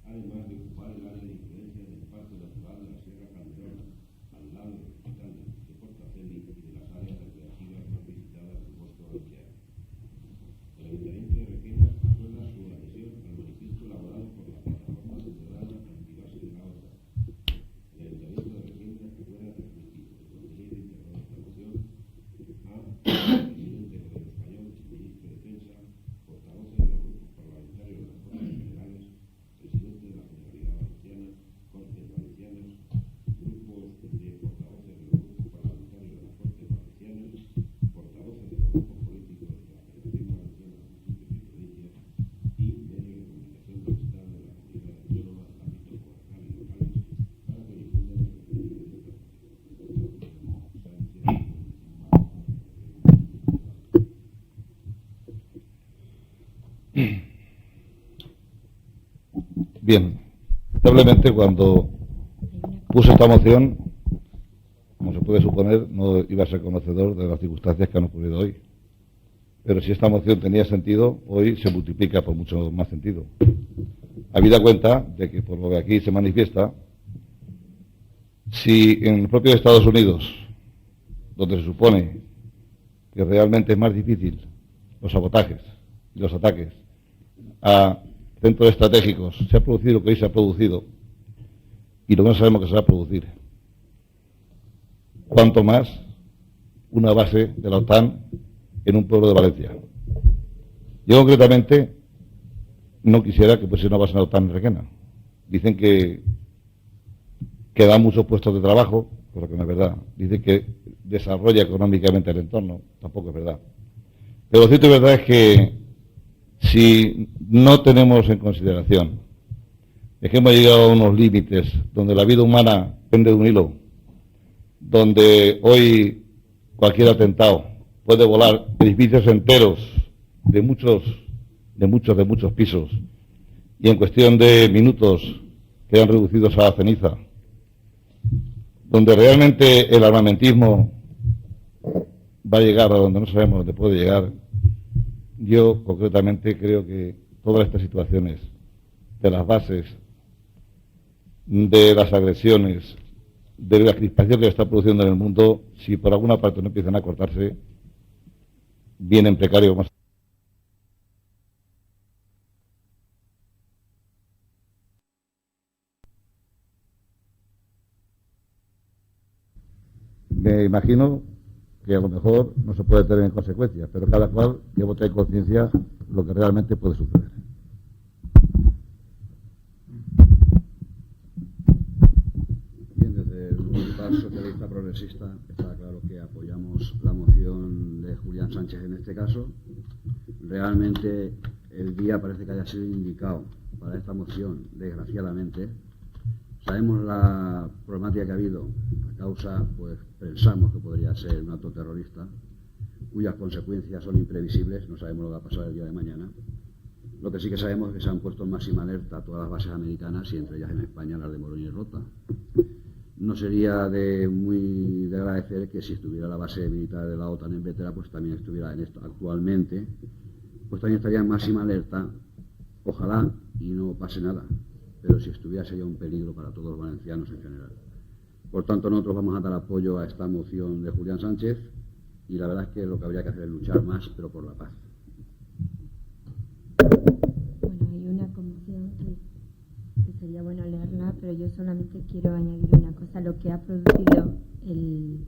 además de ocupar el área de influencia del Parque Natural de la Sierra Calderona, al lado del Hospital de Portaceli y de las áreas recreativas más visitadas del bosque valenciano. El Ayuntamiento de Requena acuerda su adhesión al manifiesto elaborado por la Plataforma Ciudadana Antibase de la OTAN. El Ayuntamiento de Requena acuerda transmitir el contenido íntegro de esta moción al presidente del Gobierno español, ministro de Defensa, portavoces de los grupos parlamentarios de las Cortes Generales, presidente de la Generalidad Valenciana, Cortes Valencianas, grupos de portavoces de los grupos parlamentarios de las Cortes Valencianas, portavoces de los grupos políticos de la Federación Valenciana de Municipios y Provincias y medios de comunicación del Estado de la Comunidad Autónoma del ámbito comarcal y locales para que difundan el contenido de esta Bien, lamentablemente cuando puse esta moción, como se puede suponer, no iba a ser conocedor de las circunstancias que han ocurrido hoy. Pero si esta moción tenía sentido, hoy se multiplica por mucho más sentido. Habida cuenta de que, por lo que aquí se manifiesta, si en el propio Estados Unidos, donde se supone que realmente es más difícil los sabotajes y los ataques a centros estratégicos, se ha producido lo que hoy se ha producido y lo que no sabemos que se va a producir, cuanto más una base de la OTAN en un pueblo de Valencia. Yo concretamente no quisiera que fuese una base de la OTAN en Requena. Dicen que da muchos puestos de trabajo, cosa que no es verdad. Dicen que desarrolla económicamente el entorno, tampoco es verdad. Pero lo cierto y verdad es que si no tenemos en consideración es que hemos llegado a unos límites donde la vida humana pende de un hilo, donde hoy cualquier atentado puede volar edificios enteros de muchos pisos y en cuestión de minutos quedan reducidos a la ceniza, donde realmente el armamentismo va a llegar a donde no sabemos dónde puede llegar. Yo concretamente creo que todas estas situaciones de las bases, de las agresiones, de la crispación que se está produciendo en el mundo, si por alguna parte no empiezan a cortarse, vienen precarios más. Me imagino que a lo mejor no se puede tener en consecuencia, pero cada cual que vote en conciencia lo que realmente puede suceder. Bien, desde el Grupo Socialista Progresista está claro que apoyamos la moción de Julián Sánchez en este caso. Realmente el día parece que haya sido indicado para esta moción, desgraciadamente. Sabemos la problemática que ha habido. La causa, pues pensamos que podría ser un acto terrorista, cuyas consecuencias son imprevisibles, no sabemos lo que va a pasar el día de mañana. Lo que sí que sabemos es que se han puesto en máxima alerta todas las bases americanas y entre ellas en España las de Morón y Rota. No sería muy de agradecer que si estuviera la base militar de la OTAN en Vétera, pues también estuviera en esto actualmente, pues también estaría en máxima alerta, ojalá y no pase nada, pero si estuviera sería un peligro para todos los valencianos en general. Por tanto, nosotros vamos a dar apoyo a esta moción de Julián Sánchez y la verdad es que lo que habría que hacer es luchar más, pero por la paz. Bueno, hay una comisión que sería bueno leerla, pero yo solamente quiero añadir una cosa. Lo que ha producido el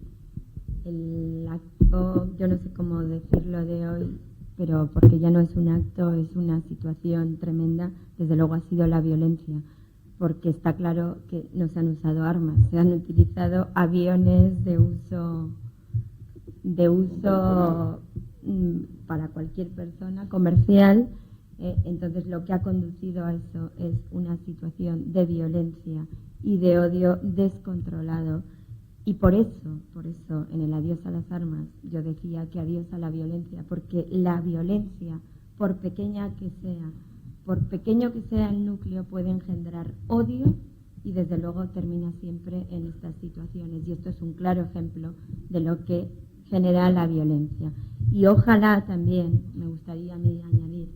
acto, yo no sé cómo decirlo de hoy, pero porque ya no es un acto, es una situación tremenda, desde luego ha sido la violencia, porque está claro que no se han usado armas, se han utilizado aviones de uso para cualquier persona, comercial. Entonces lo que ha conducido a eso es una situación de violencia y de odio descontrolado. Y por eso, en el adiós a las armas, yo decía que adiós a la violencia, porque la violencia, por pequeña que sea, por pequeño que sea el núcleo, puede engendrar odio y desde luego termina siempre en estas situaciones. Y esto es un claro ejemplo de lo que genera la violencia. Y ojalá también, me gustaría a mí añadir,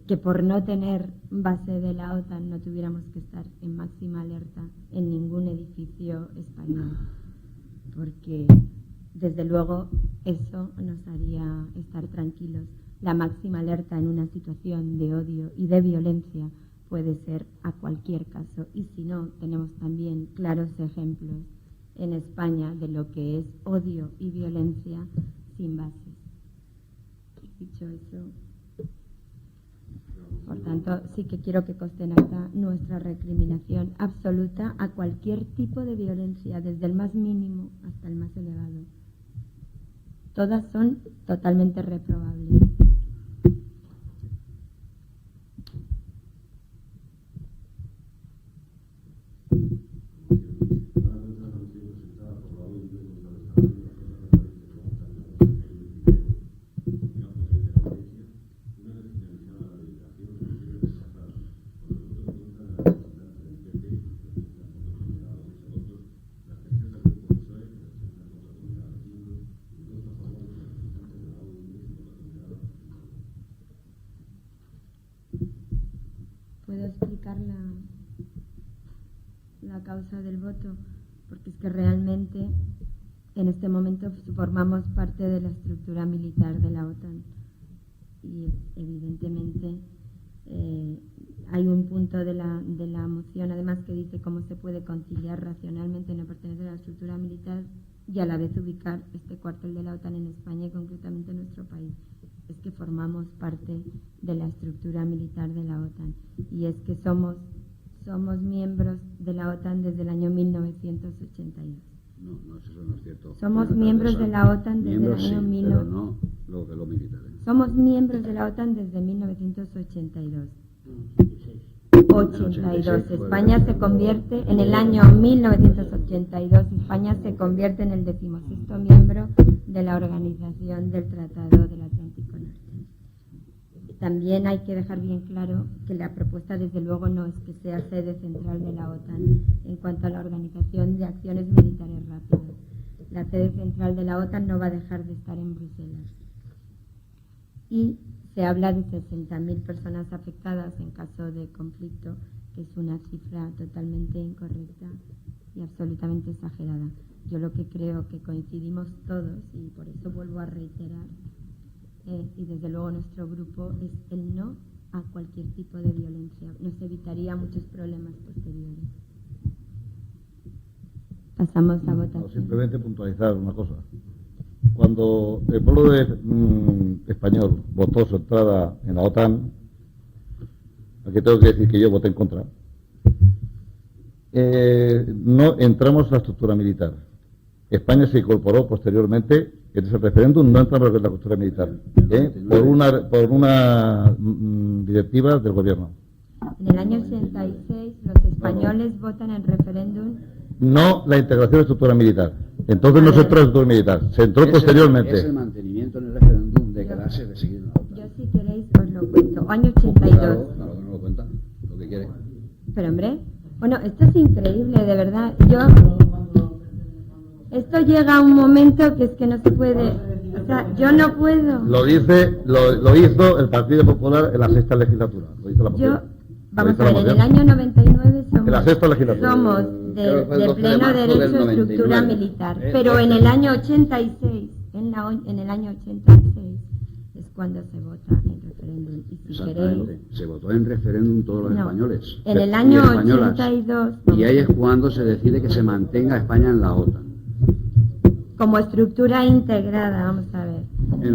que por no tener base de la OTAN no tuviéramos que estar en máxima alerta en ningún edificio español, porque desde luego eso nos haría estar tranquilos. La máxima alerta en una situación de odio y de violencia puede ser a cualquier caso, y si no, tenemos también claros ejemplos en España de lo que es odio y violencia sin bases. Dicho eso, por tanto, sí que quiero que conste en acta nuestra recriminación absoluta a cualquier tipo de violencia, desde el más mínimo hasta el más elevado. Todas son totalmente reprobables. ¿Puedo explicar la causa del voto? Porque es que realmente en este momento formamos parte de la estructura militar de la OTAN y evidentemente hay un punto de la moción además que dice cómo se puede conciliar racionalmente no pertenecer a la estructura militar y a la vez ubicar este cuartel de la OTAN en España y concretamente en nuestro país. Es que formamos parte de la estructura militar de la OTAN y es que somos miembros de la OTAN desde el año 1982. No, eso no es cierto. Somos miembros de la OTAN desde Miembros, el año sí, 19... pero no lo que los militares. Somos miembros de la OTAN desde 1982. 82. España se convierte, en el año 1982, España se convierte en el 16º miembro de la Organización del Tratado del Atlántico Norte. También hay que dejar bien claro que la propuesta, desde luego, no es que sea sede central de la OTAN en cuanto a la organización de acciones militares rápidas. La sede central de la OTAN no va a dejar de estar en Bruselas. Y se habla de 60.000 personas afectadas en caso de conflicto, que es una cifra totalmente incorrecta y absolutamente exagerada. Yo lo que creo que coincidimos todos, y por eso vuelvo a reiterar, y desde luego nuestro grupo, es el no a cualquier tipo de violencia. Nos evitaría muchos problemas posteriores. Pasamos a votación. Simplemente puntualizar una cosa. Cuando el pueblo español votó su entrada en la OTAN, aquí tengo que decir que yo voté en contra, no entramos en la estructura militar. España se incorporó posteriormente en ese referéndum, no entramos en la estructura militar, por una directiva del gobierno. En el año 86 los españoles votan en referéndum. No la integración de la estructura militar. Entonces no se entró en la estructura militar, se entró posteriormente. Es el mantenimiento en el referéndum de quedarse de seguir en la OTAN. Yo, si queréis, os lo cuento. Año 82. Claro que no lo cuenta, lo que quiere. Pero, hombre, bueno, esto es increíble, de verdad. Esto llega a un momento que es que no se puede. O sea, yo no puedo. Lo hizo el Partido Popular en la sexta legislatura. Lo hizo la moción. Vamos a ver, en el año 99 en la sexta legislatura. somos de pleno derecho a estructura militar, pero en el año 86, en el año 86 es cuando se vota en referéndum. Y si queréis, se votó en referéndum todos los españoles. En el año 82. Y ahí es cuando se decide que se mantenga España en la OTAN. Como estructura integrada, vamos a ver.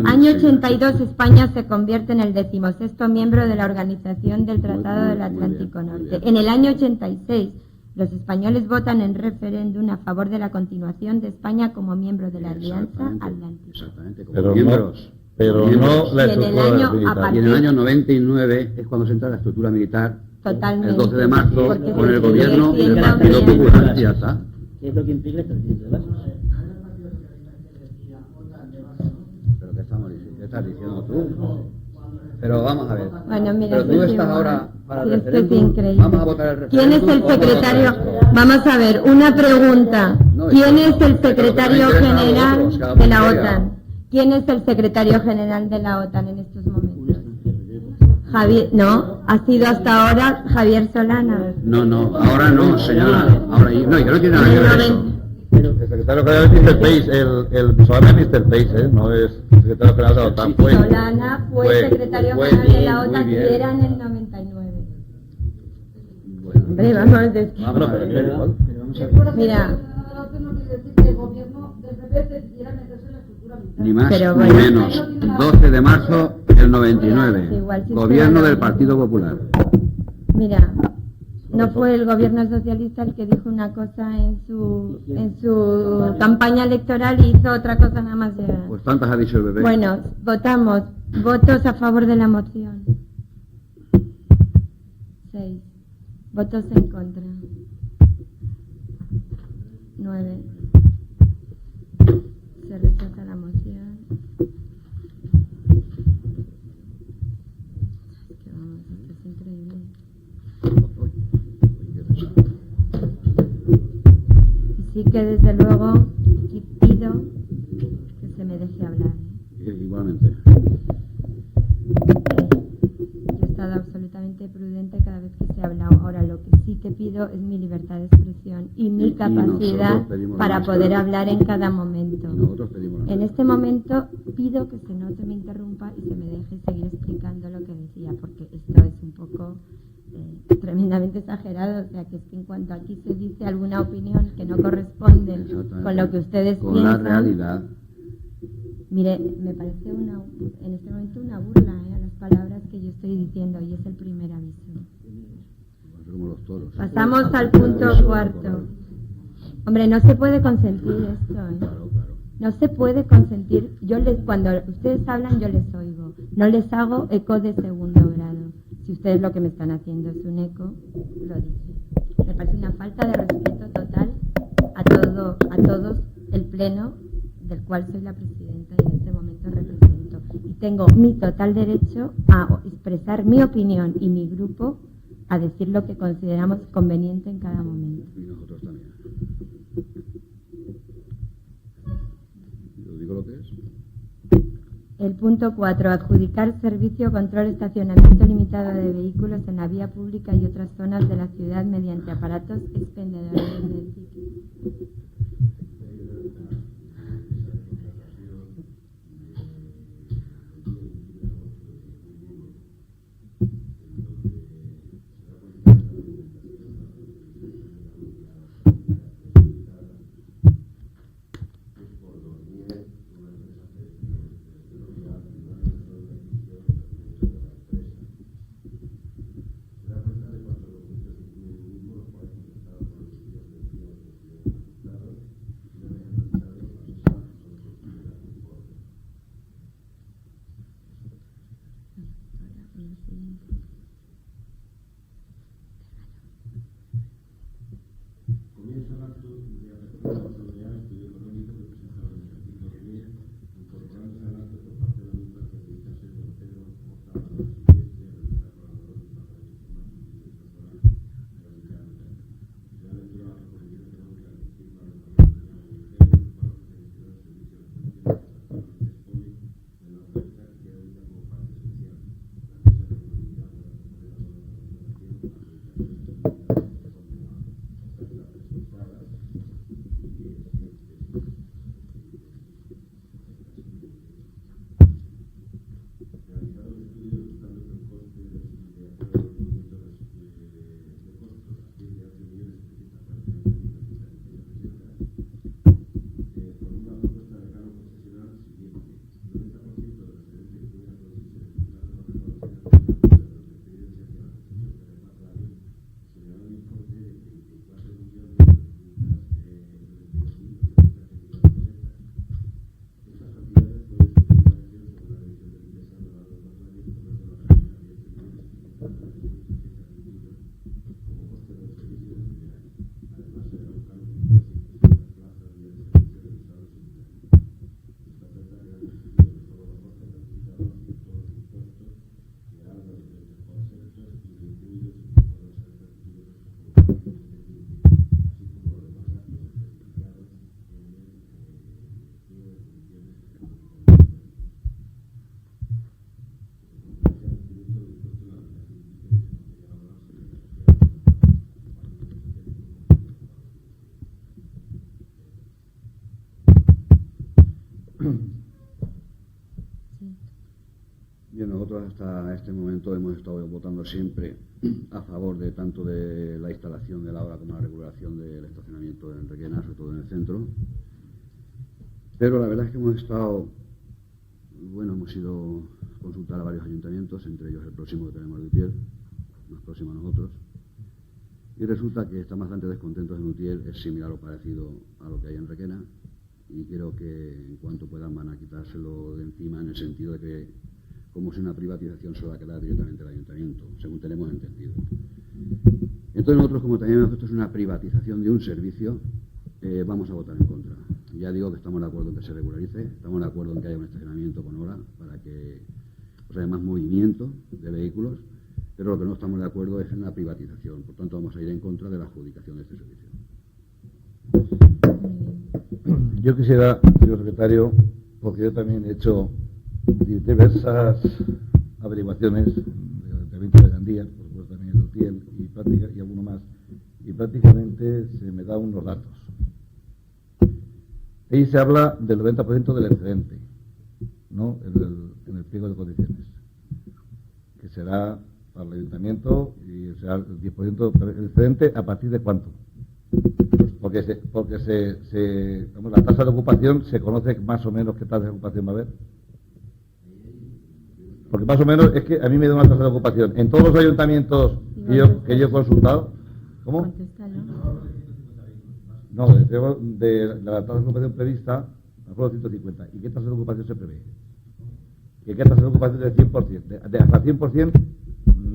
Año 82, España se convierte en el 16º miembro de la Organización del Tratado del Atlántico Norte. En el año 86, los españoles votan en referéndum a favor de la continuación de España como miembro de la Alianza Atlántica. Exactamente, como pero miembros. No la estructura militar. Y en el año 99 es cuando se entra la estructura militar. Totalmente. El 12 de marzo, Porque con el se gobierno sigue del siendo Partido miembro. Popular. Y ya está. ¿Qué es lo que implica el presidente de base? ¿Pero qué estás diciendo tú? Pero vamos a ver. Bueno, mira, pero tú es estás igual. ahora para el Sí, es que es referéndum. increíble. Vamos a votar el referéndum. ¿Quién es el o vamos a votar secretario? esto. Vamos a ver, una pregunta. No, ¿Quién es el pero lo que secretario nos interesa a general nosotros, cada de la uno que diga. OTAN? ¿Quién es el secretario general de la OTAN en estos momentos? Javier, no, ha sido hasta ahora Javier Solana. No, ahora no, señora. Ahora, no, yo no tiene nada que ver eso. El secretario general es Mr. Pace, el Solana es Mr. Pace, no es secretario general de la OTAN. Solana fue secretario general de la OTAN y era en el 99. Bueno, Hombre, vamos a decir. Vamos a ver. Mira, Ni más Pero ni bueno. menos. 12 de marzo del 99. Igual sí Gobierno estoy del hablando. Partido Popular. mira, no fue el gobierno socialista el que dijo una cosa en su campaña electoral y hizo otra cosa nada más llegar. Pues tantas ha dicho el bebé. Bueno, votamos. Votos a favor de la moción. 6. Votos en contra. 9. Se rechaza la moción. Que vamos, esto es increíble. Y sí que desde luego pido que se me deje hablar. Igualmente. Yo he estado absolutamente prudente cada vez que se ha hablado. Ahora lo que sí que pido es mi libertad de expresión y mi capacidad nosotros pedimos para más, poder pero- hablar en cada momento. Nosotros pedimos En este momento pido que no se me interrumpa y se me deje seguir explicando lo que decía, porque esto es un poco tremendamente exagerado. O sea, que es que en cuanto aquí se dice alguna opinión que no corresponde con lo que ustedes con piensan, la realidad. mire, me parece en este momento una burla a las palabras que yo estoy diciendo, y es el primer aviso. Como los toros. Pasamos al punto cuarto. Hombre, no se puede consentir esto, ¿eh? Claro, claro. No se puede consentir. Cuando ustedes hablan, yo les oigo. No les hago eco de segundo grado. Si ustedes lo que me están haciendo es un eco, lo dicen. Me parece una falta de respeto total a todos el pleno del cual soy la presidenta y en este momento represento. Y tengo mi total derecho a expresar mi opinión y mi grupo a decir lo que consideramos conveniente en cada momento. Y nosotros también. ¿Yo digo lo que es? El punto 4. Adjudicar servicio, control, estacionamiento limitado de vehículos en la vía pública y otras zonas de la ciudad mediante aparatos expendedores de tickets. Comienza el acto de apertura de la Asamblea Estudio Económico que presentaba el ejercicio 2000, incorporándose al acto por parte de la misma que dedicase don Pedro Mortal, presidente, realizar colaborador del Departamento de Información y Director de la lectura de la proposición económica que firma el Parlamento de la Unión Europea y el Parlamento de Servicio de Atención de la oferta que queda unida como parte esencial. La mesa de comunidad de la Bien, nosotros hasta este momento hemos estado votando siempre a favor de tanto de la instalación de la obra como la regulación del estacionamiento en Requena, sobre todo en el centro. Pero la verdad es que hemos ido a consultar a varios ayuntamientos, entre ellos el próximo que tenemos de Utiel, más próximo a nosotros, y resulta que están bastante descontentos en Utiel, es similar o parecido a lo que hay en Requena, y creo que en cuanto puedan van a quitárselo de encima en el sentido de que, como si una privatización se va a quedar directamente al ayuntamiento, según tenemos entendido. Entonces nosotros, como también hemos visto es una privatización de un servicio, vamos a votar en contra. Ya digo que estamos de acuerdo en que se regularice, estamos de acuerdo en que haya un estacionamiento con hora para que haya más movimiento de vehículos, pero lo que no estamos de acuerdo es en la privatización. Por tanto, vamos a ir en contra de la adjudicación de este servicio. Yo quisiera, señor secretario, porque yo también he hecho diversas averiguaciones del Ayuntamiento de Gandía, por supuesto también de Utiel y alguno más, y prácticamente se me dan unos datos. Ahí se habla del 90% del excedente, ¿no? En el pliego de condiciones, que será para el Ayuntamiento y será el 10% del excedente. ¿A partir de cuánto? Porque la tasa de ocupación se conoce más o menos qué tasa de ocupación va a haber. Porque más o menos es que a mí me da una tasa de ocupación en todos los ayuntamientos que yo he consultado. ¿Cómo? No, de la tasa de ocupación prevista, acuerdo 150. ¿Y qué tasa de ocupación se prevé? ¿Y qué tasa de ocupación del 100%? De hasta 100%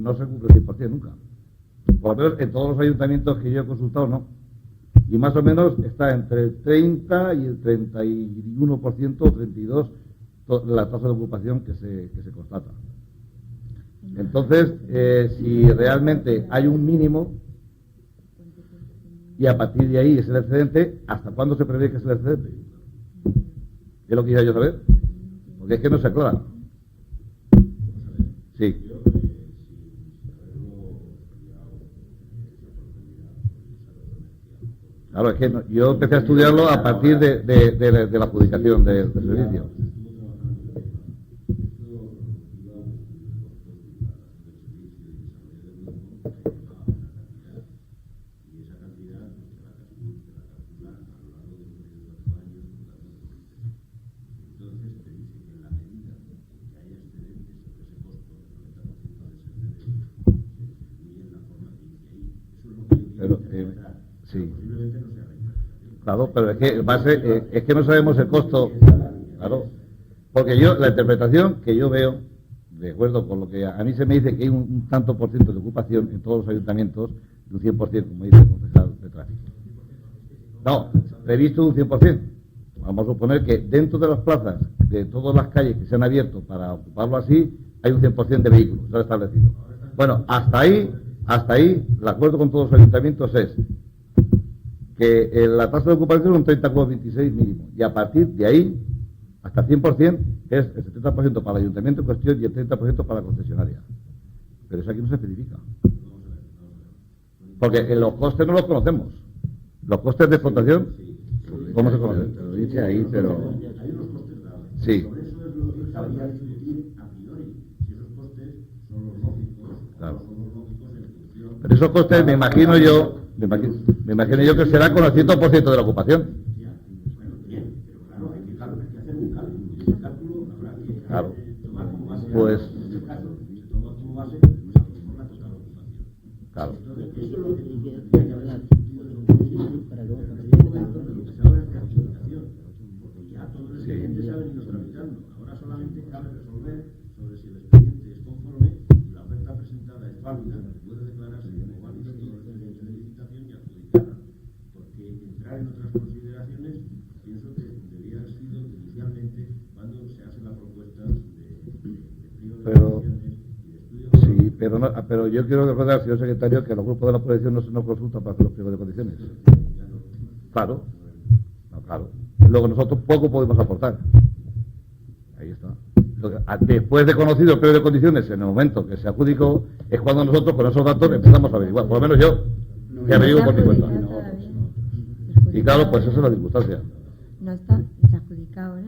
no se cumple el 100% nunca. Por lo menos en todos los ayuntamientos que yo he consultado, no. Y más o menos está entre el 30 y el 31% o 32% la tasa de ocupación que se constata. Entonces, si realmente hay un mínimo y a partir de ahí es el excedente, ¿hasta cuándo se prevé que es el excedente? Es lo que quisiera yo saber, porque es que no se aclara. Sí. Claro, es que yo empecé a estudiarlo a partir de la adjudicación del servicio. Pero, sí. Claro, pero es que no sabemos el costo. Claro, porque la interpretación que yo veo, de acuerdo con lo que a mí se me dice que hay un tanto por ciento de ocupación en todos los ayuntamientos, de un 100%, como dice el concejal de tráfico. No, previsto un 100%. Vamos a suponer que dentro de las plazas, de todas las calles que se han abierto para ocuparlo así, hay un 100% de vehículos, está establecido. Bueno, hasta ahí, el acuerdo con todos los ayuntamientos es que la tasa de ocupación es un 30,26 mínimo, y a partir de ahí, hasta 100%, es el 70% para el ayuntamiento en cuestión y el 30% para la concesionaria. Pero eso aquí no se especifica. Porque los costes no los conocemos. Los costes de explotación, ¿cómo se conocen? Te lo dice ahí, pero... Hay unos costes dados. Sí. Por eso es lo que cabría discutir a priori, si esos costes son los lógicos, claro, o son los lógicos en función... Pero esos costes me imagino yo que será con el 100% de la ocupación. Bueno, bien, pero claro, hay que hacer un cálculo. Y ese cálculo habrá que Claro. tomar como base... Pues... tomar como base la total ocupación. Claro. Entonces, eso es lo que tendría que haber discutido en un principio para luego lo que se habla es de adjudicación, porque ya todos los expedientes se han venido tramitando. Ahora solamente cabe resolver sobre si el expediente es conforme y la oferta presentada es válida, puede declararse como válida en los expedientes de licitación y adjudicarla. Porque entrar en otras consideraciones, pienso que debía haber sido inicialmente cuando se hace la propuesta de pliego de condiciones y de estudio de... Sí, pero yo quiero recordar, señor secretario, que los grupos de la oposición no se nos consultan para hacer los pliegos de condiciones. Claro. No, claro. Luego nosotros poco podemos aportar. Ahí está. Después de conocido el pliego de condiciones, en el momento que se adjudicó, es cuando nosotros con esos datos empezamos a averiguar. Por lo menos yo, que averiguo por mi cuenta. Y claro, pues esa es la circunstancia. No está adjudicado ahora.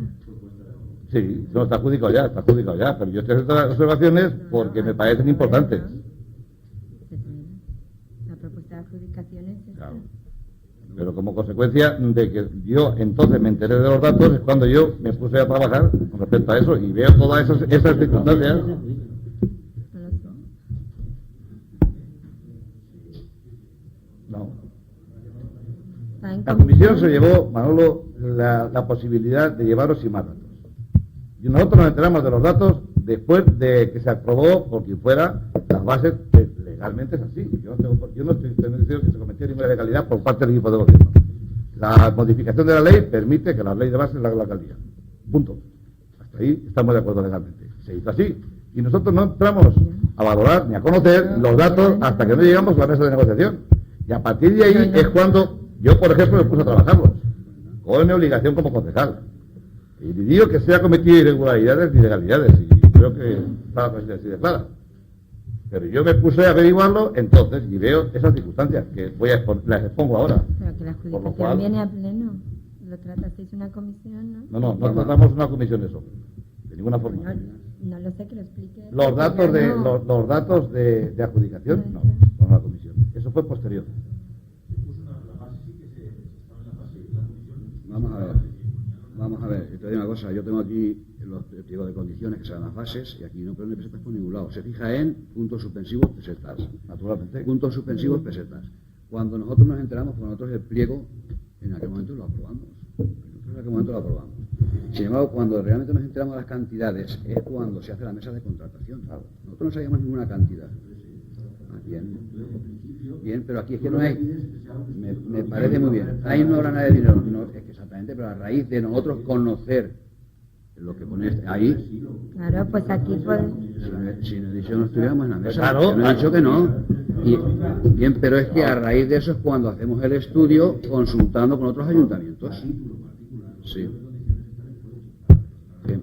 Sí, no está adjudicado ya, pero yo estoy haciendo las observaciones porque me parecen importantes. La propuesta de adjudicaciones es... Claro. Pero como consecuencia de que yo entonces me enteré de los datos, es cuando yo me puse a trabajar con respecto a eso y veo todas esas circunstancias. No lo sé. No. Está en La comisión se llevó, Manolo, la posibilidad de llevaros sin más datos. Y nosotros nos enteramos de los datos después de que se aprobó, por quien fuera, las bases, que legalmente es así. Yo no estoy diciendo que se cometió ninguna ilegalidad por parte del equipo de gobierno. La modificación de la ley permite que la ley de base la haga la alcaldía. Punto. Hasta ahí estamos de acuerdo legalmente. Se hizo así. Y nosotros no entramos a valorar ni a conocer los datos hasta que no llegamos a la mesa de negociación. Y a partir de ahí es cuando yo, por ejemplo, me puse a trabajarlos. Con mi obligación como concejal. Y digo que se ha cometido irregularidades ni ilegalidades, y creo que está la presidencia así de clara. Pero yo me puse a averiguarlo entonces y veo esas circunstancias que las expongo ahora. Pero que la Por lo adjudicación cual- viene a pleno. Lo tratasteis una comisión, ¿no? No tratamos una comisión de eso, de ninguna forma. No lo sé, que lo explique. Los datos de No. los datos de adjudicación, no, con una comisión. Eso fue posterior. Vamos a ver, te digo una cosa, yo tengo aquí los pliegos de condiciones que serán las bases y aquí no ponen pesetas por ningún lado. Se fija en puntos suspensivos pesetas. Naturalmente. Puntos suspensivos pesetas. Cuando nosotros nos enteramos, porque nosotros el pliego En aquel momento lo aprobamos. En aquel momento lo aprobamos. Sin embargo, cuando realmente nos enteramos de las cantidades es cuando se hace la mesa de contratación. Nosotros no sabíamos ninguna cantidad. Bien, pero aquí es que no hay. Me parece muy bien. Ahí no habrá nada de dinero. No, es que exactamente, pero a raíz de nosotros conocer lo que pone ahí. Claro, pues aquí podemos. Si nos dicho no estuviéramos en la mesa, Claro, no he dicho que no. Bien, pero es que a raíz de eso es cuando hacemos el estudio consultando con otros ayuntamientos. Sí. Que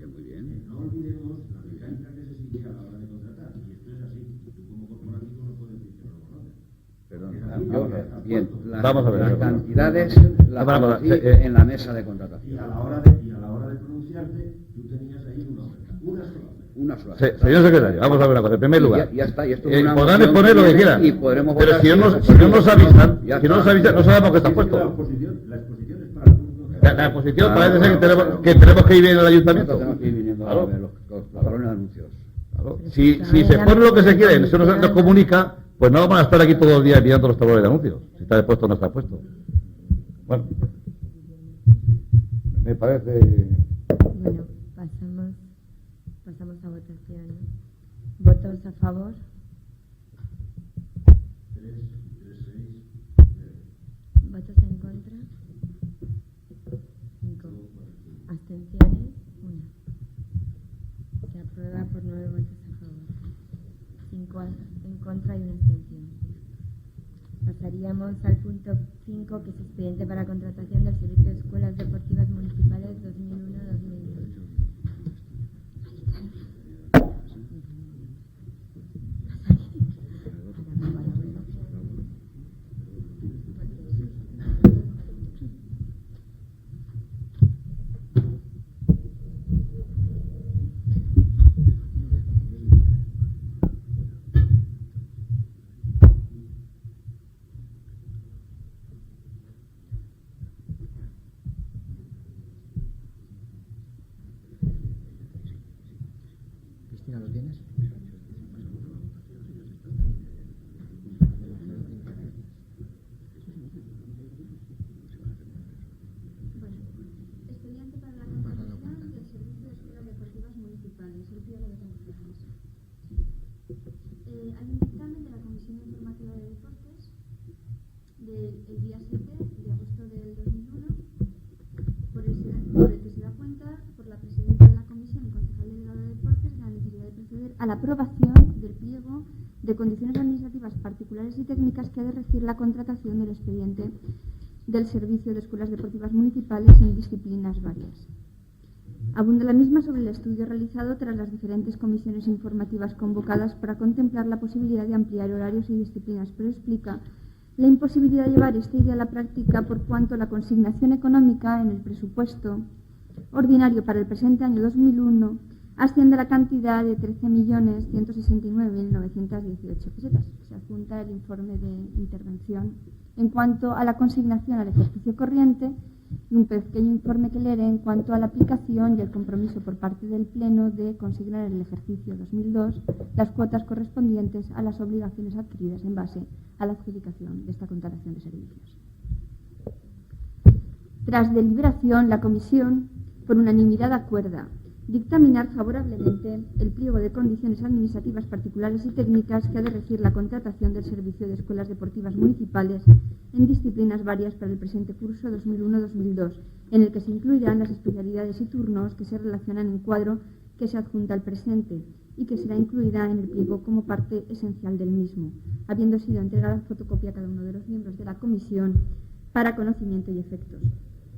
muy bien. No olvidemos que hay una necesidad a la hora de contratar, y esto es así. Tú como corporativo no puedes decir que no lo conoces. Perdón, bien, Vamos a ver. las cantidades las conocí en la mesa de contratación. Y a la hora de pronunciarte, tú tenías ahí una oferta, una sola oferta. Señor secretario, vamos a ver una cosa. En primer lugar, Ya está, y esto es una podrán moción exponer lo que que quieran. y podremos Pero votar si no nos avisan, no sabemos que está puesto. La exposición es para el público. La exposición parece ser que tenemos que ir bien al ayuntamiento. Tenemos que ir viniendo a ver los salones de anuncios. Claro. Si se pone lo que se quiere y eso nos comunica, pues no vamos a estar aquí todos los días mirando los tablones de anuncios. Si está puesto o no está puesto. Bueno, me parece. Bueno, pasamos a votación, ¿no? ¿Votos a favor? 3, 6, ¿Votos en contra? 5. ¿Abstenciones? 1. Se aprueba por 9 votos a favor. 5 en contra y 1 abstención. Pasaríamos al punto 5, que es expediente para contratación del servicio de escuelas deportivas municipales 2001-2002. Cristina, ¿lo tienes? Expediente para la contratación del servicio de escuelas deportivas municipales, el pliego de condiciones. Hay un dictamen de la Comisión Informativa de Deportes del día 7 de agosto del 2001, por el que se da cuenta por la presidenta de la Comisión y concejal delegado de Deportes de la necesidad de proceder a la aprobación del pliego de condiciones administrativas particulares y técnicas que ha de regir la contratación del expediente del servicio de escuelas deportivas municipales en disciplinas varias. Abunda la misma sobre el estudio realizado tras las diferentes comisiones informativas convocadas para contemplar la posibilidad de ampliar horarios y disciplinas, pero explica la imposibilidad de llevar esta idea a la práctica por cuanto la consignación económica en el presupuesto ordinario para el presente año 2001 asciende a la cantidad de 13.169.918 pesetas. Se adjunta el informe de intervención en cuanto a la consignación al ejercicio corriente y un pequeño informe que leeré en cuanto a la aplicación y el compromiso por parte del Pleno de consignar en el ejercicio 2002 las cuotas correspondientes a las obligaciones adquiridas en base a la adjudicación de esta contratación de servicios. Tras deliberación, la Comisión, por unanimidad, acuerda dictaminar favorablemente el pliego de condiciones administrativas particulares y técnicas que ha de regir la contratación del servicio de escuelas deportivas municipales en disciplinas varias para el presente curso 2001-2002, en el que se incluirán las especialidades y turnos que se relacionan en cuadro que se adjunta al presente y que será incluida en el pliego como parte esencial del mismo, habiendo sido entregada fotocopia a cada uno de los miembros de la Comisión para conocimiento y efectos,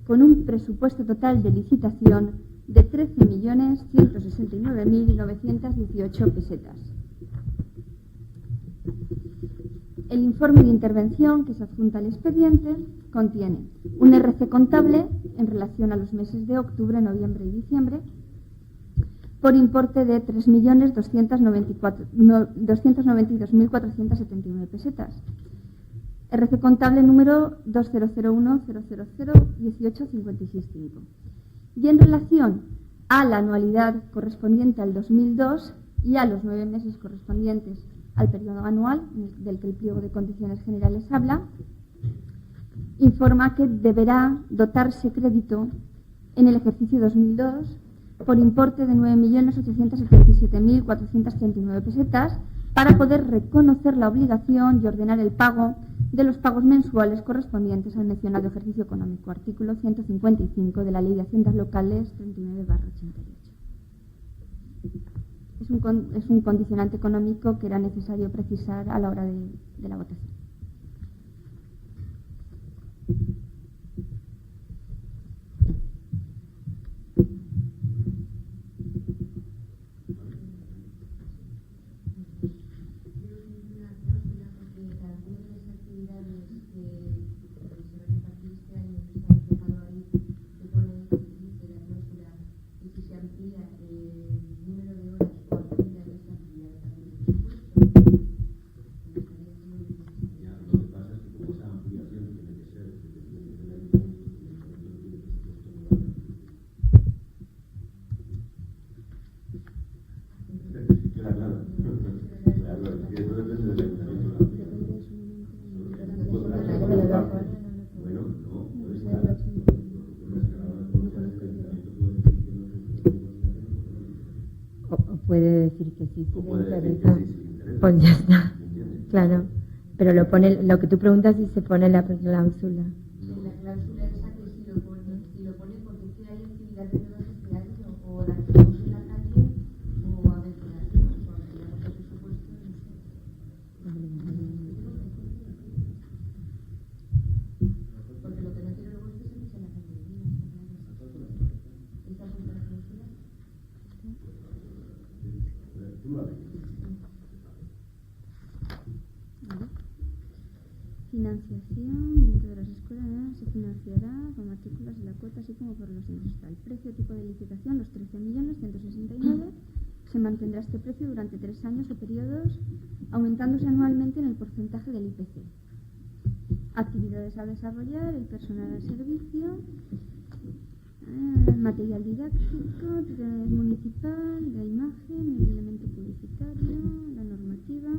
con un presupuesto total de licitación de 13.169.918 pesetas. El informe de intervención que se adjunta al expediente contiene un RC contable en relación a los meses de octubre, noviembre y diciembre por importe de 3.292.479 pesetas. RC contable número 200100018565. Y en relación a la anualidad correspondiente al 2002 y a los 9 meses correspondientes al periodo anual del que el pliego de condiciones generales habla, informa que deberá dotarse crédito en el ejercicio 2002 por importe de 9.877.439 pesetas para poder reconocer la obligación y ordenar el pago de los pagos mensuales correspondientes al mencionado ejercicio económico, artículo 155 de la Ley de Haciendas Locales 39/88. Es un condicionante económico que era necesario precisar a la hora de la votación. Puede decir que sí, si le interesa. Pues ya está, claro. Pero lo que tú preguntas si se pone la cláusula. Sí, la cláusula esa que si lo pone porque si hay actividad de nuevos sociales o la activamos en la calle o a ver qué hacemos, o a ver el presupuesto, no sé. Porque lo que no quiero luego es que se me eche la calle de vida. ¿Esta es la cláusula? Financiación dentro de las escuelas se financiará con matrículas de la cuota así como por los ingresos. El precio tipo de licitación, los 13.169.000, se mantendrá este precio durante 3 años o periodos, aumentándose anualmente en el porcentaje del IPC. Actividades a desarrollar, el personal al servicio, material didáctico, titularidad municipal, la imagen, el elemento publicitario, la normativa,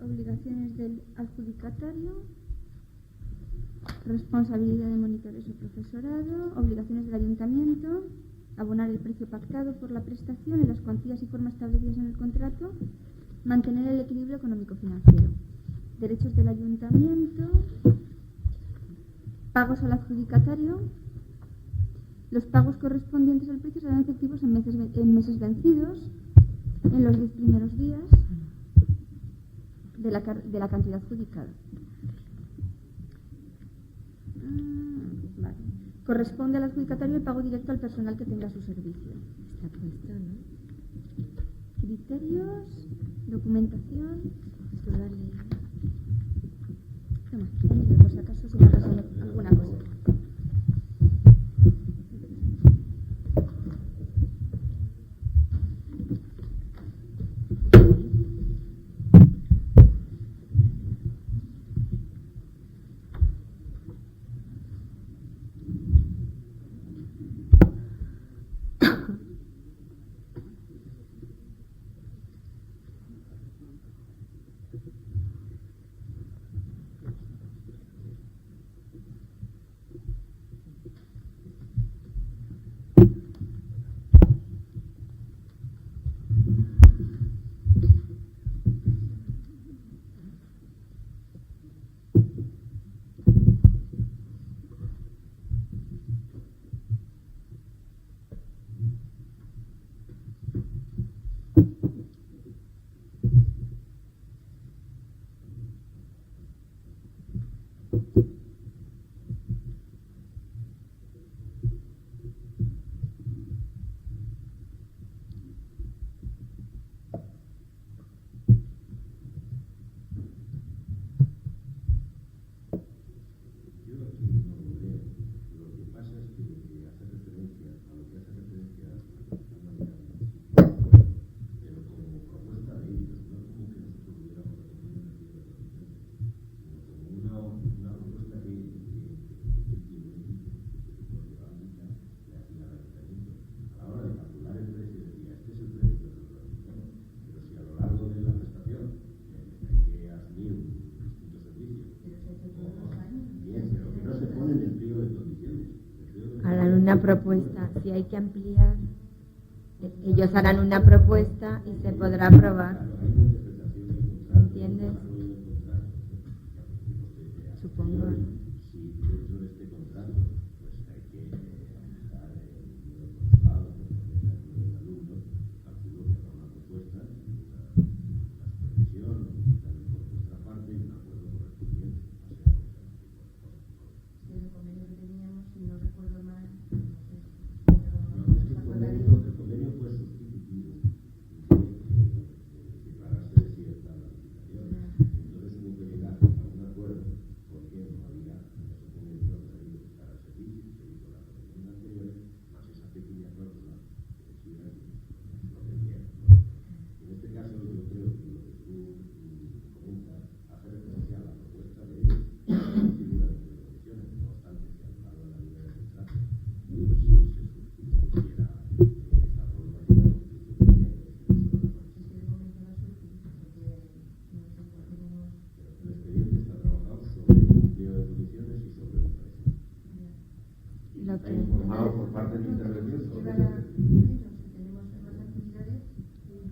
obligaciones del adjudicatario, responsabilidad de monitores o profesorado, obligaciones del ayuntamiento, abonar el precio pactado por la prestación en las cuantías y formas establecidas en el contrato, mantener el equilibrio económico-financiero, derechos del ayuntamiento, pagos al adjudicatario. Los pagos correspondientes al precio serán efectivos en meses vencidos, en los 10 primeros días de la cantidad adjudicada. Vale. Corresponde al adjudicatario el pago directo al personal que tenga su servicio. Está puesto, ¿no? Criterios, documentación. Tú lo has leído. Toma, por si acaso se me ha pasado alguna cosa. una propuesta. Si hay que ampliar, ellos harán una propuesta y se podrá aprobar. ¿Entiendes? Supongo.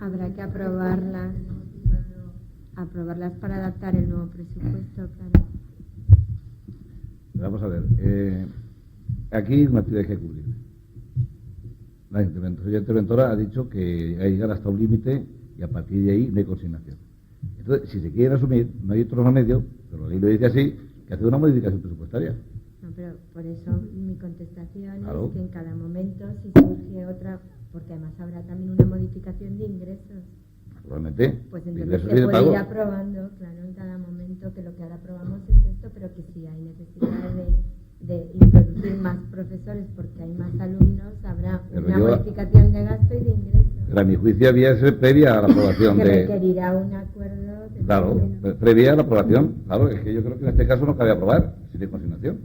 Habrá que aprobarlas para adaptar el nuevo presupuesto, claro. Vamos a ver, aquí hay una actividad que hay que cubrir. La interventora ha dicho que hay que llegar hasta un límite y a partir de ahí no hay consignación. Entonces, si se quieren asumir, no hay otro remedio, pero la ley lo dice así, que hacer una modificación presupuestaria. No, pero por eso mi contestación Claro. es que en cada momento, si surge otra, porque además habrá también una modificación de ingresos, Probablemente. pues de entonces ingresos se y de puede pago. ir aprobando, claro, en cada momento, que lo que ahora aprobamos es esto, pero que si hay necesidad de introducir más profesores porque hay más alumnos, habrá Pero una yo- modificación de gasto y de ingresos. Pero a mi juicio había que ser previa a la aprobación Que de... requerirá un acuerdo de Claro, término. previa a la aprobación. Claro, es que yo creo que en este caso no cabe aprobar, sin de consignación.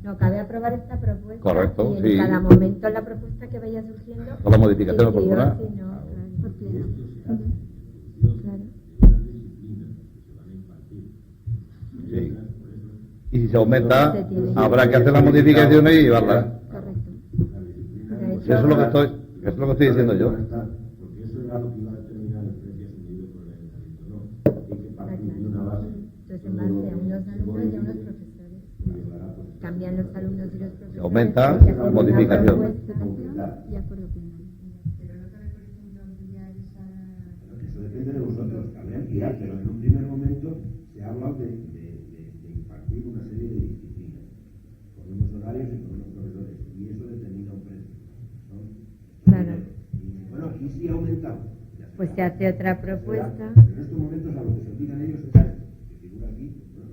No, cabe aprobar esta propuesta. Correcto, y en sí. cada momento la propuesta que vaya surgiendo. Con la modificación sí, sí, oportuna. o si no, claro, por pleno. Claro. Sí. Y si se aumenta, Se tiene que- habrá que hacer las modificaciones y llevarlas. Correcto. Pues eso es lo que estoy diciendo yo. Porque eso era lo que iba a determinar el precio asumido por el ayuntamiento, ¿no? Hay que partir de una base. Entonces, en base a unos alumnos y a unos profesores. Cambian los alumnos y los profesores. aumenta, hay que hacer una modificación. propuesta. Y acuerdo pleno. Eso depende de vosotros, habrá que guiar, pero en un primer momento se habla de impartir una serie de disciplinas, con unos horarios y con unos profesores, y eso determina un precio, ¿no? Claro. Y bueno, aquí sí ha aumentado. Ya Pues se hace otra propuesta. Pero en estos momentos a lo que se obligan ellos es a esto, que figura aquí, bueno,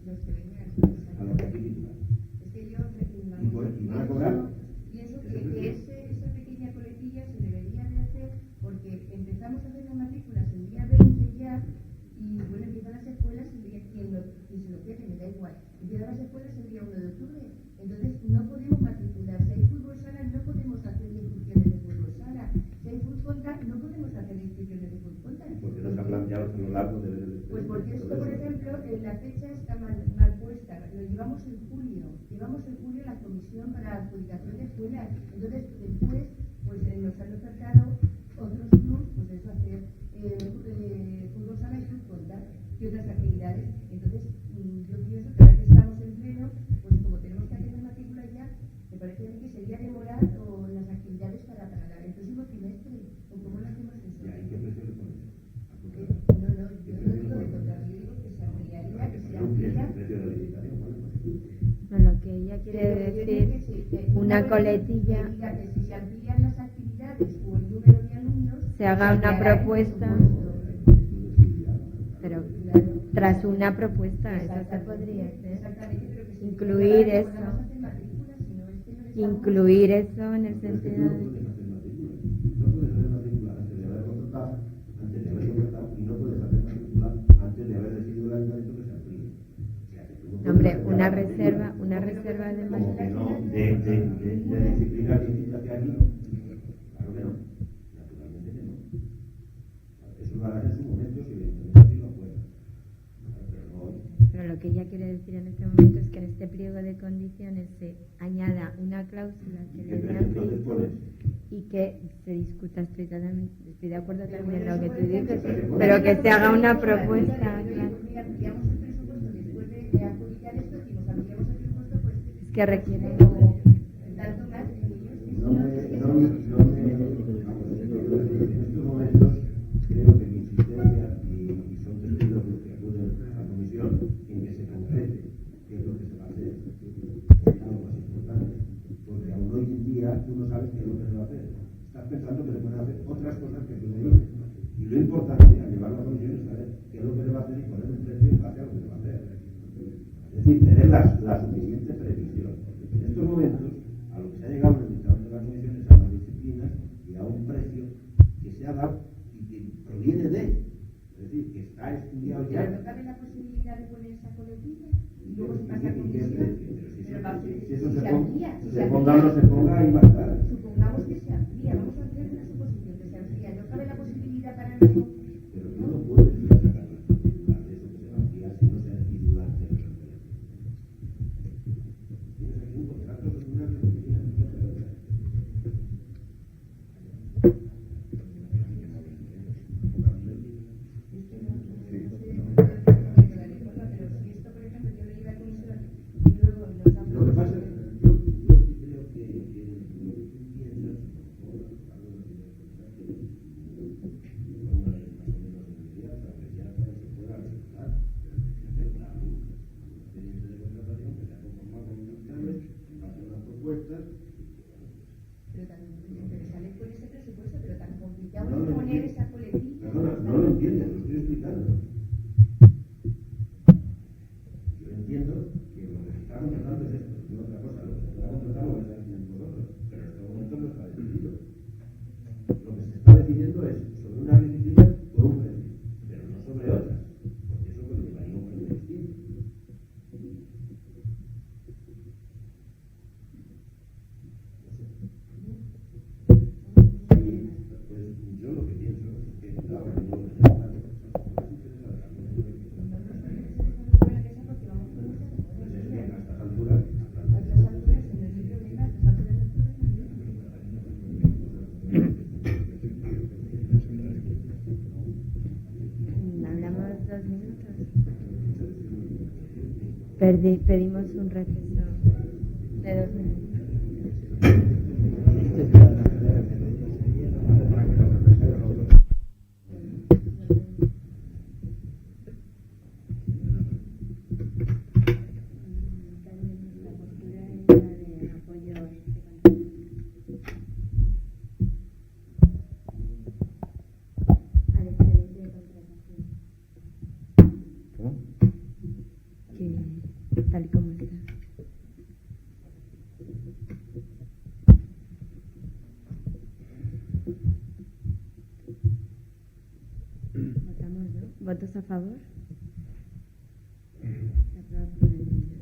los que vengan, a lo que aquí figura. Y van a cobrar. Pienso que esa pequeña coletilla se debería de hacer porque empezamos a hacer las matrículas el día 20 ya y bueno, empiezan las escuelas el día quien se lo quede, me da igual. Empiezan las escuelas el día 1 de octubre. Entonces no podemos matricular. Si hay fútbol sala no podemos hacer inscripciones de fútbol sala. Si hay fútbol contact no podemos hacer inscripciones de fútbol contact. Porque no se ha planteado a lo largo del... Pues porque esto, por ejemplo, la fecha está mal puesta. Lo llevamos en julio. Llevamos en julio la comisión para adjudicación de escuelas. Entonces, después, pues nos han ofertado otros clubs, pues eso, hacer fútbol sala y fútbol contact y otras actividades. Entonces, yo pienso que ahora que estamos en pleno, pues como tenemos que hacer las matrículas ya, me parece a mí que sería demorar las actividades para el próximo trimestre. ¿O cómo lo hacemos eso? ¿Y qué precio le pones? No, yo no digo de contar, yo digo que se ampliaría, que se amplía. El precio de la licitación, bueno, pues... No, lo que ella quiere decir, una coletilla, Que diga que si se amplían las actividades o el número de alumnos, se haga una ampliará el propuesta, presupuesto. pero tras una propuesta, eso se podría hacer. Exactamente, pero que si Incluir no eso. podamos hacer matrículas, sino es que no les damos- Incluir eso en el Pero es que sentido tú no de... puedes hacer matrícula. No puedes hacer matrícula antes de haber contratado, antes de haber contratado, y no puedes hacer matrícula antes de haber decidido el ayuntamiento que se amplíe. O sea, que tú no puedes Hombre, hacer una matrícula reserva de como que no, de disciplinas distintas que aquí. Claro que no. Naturalmente que no. Eso lo harán en su momento si el ayuntamiento así lo aprueba. Pero no hoy. Pero Pero lo que ella quiere decir en este momento es que en este pliego de condiciones se añada una cláusula que le dé amplitud y que se discuta estoy de acuerdo también en lo que tú dices, pero que se haga una propuesta. Claro. Es que requiere... En estos momentos creo que mi insistencia y son testigos los que acuden a la comisión en que se concrete qué es lo que se va a hacer es algo más importante, porque aún hoy en día tú no sabes qué es lo que se va a hacer. Estás pensando que se pueden hacer otras cosas que tú le dices. Y lo importante al llevarlo a la comisión es saber qué es lo que se va a hacer y poner un precio en base a lo que se va a hacer. Es decir, tener la suficiente previsión. En estos momentos, a lo que se ha llegado en el dictamen de la comisión es a las disciplinas y a un precio que se ha dado y que proviene de, es decir, que está estudiado ya. Pero no cabe la posibilidad de poner esa coletilla y luego se pasa a comisión. Si eso se ponga o no se ponga, ahí va a estar. Supongamos que se amplía, vamos a hacer una suposición que se amplía. ¿No cabe la posibilidad para nosotros? Pero tú no puedes ir a sacar las partículas de eso que se va a ampliar si no se ha decidido antes de los ampliaciones. Tienes aquí un contrato con una disciplina, no se puede hacer. Lo que pasa es que yo sí creo que lo que tú piensas, o algo de lo que una ley más o menos inmediata, inmediata y se pueda respetar, pero tiene que hacer una expediente de contratación que se ha conformado con unos planes, hace unas propuestas. Pero sale por ese presupuesto, pero tan complicado es poner esa coletilla. Perdona, no lo entiendes, lo estoy explicando. Yo entiendo que lo que se está contratando es esto, no otra cosa. Lo que se está contratando lo decís vosotros, pero en este momento no está decidido. Lo que se está decidiendo es sobre unas disciplinas por un precio, pero no sobre otras, porque eso conllevaría un precio distinto. Pues yo lo que pienso es que ahora mismo lo que se está haciendo es la a estas alturas, Hablamos 2 minutos. Pedimos un receso de 2 minutos. ¿Cómo? Que tal y como está. Votamos, ¿no? ¿Votos a favor? Se aprueba por unanimidad.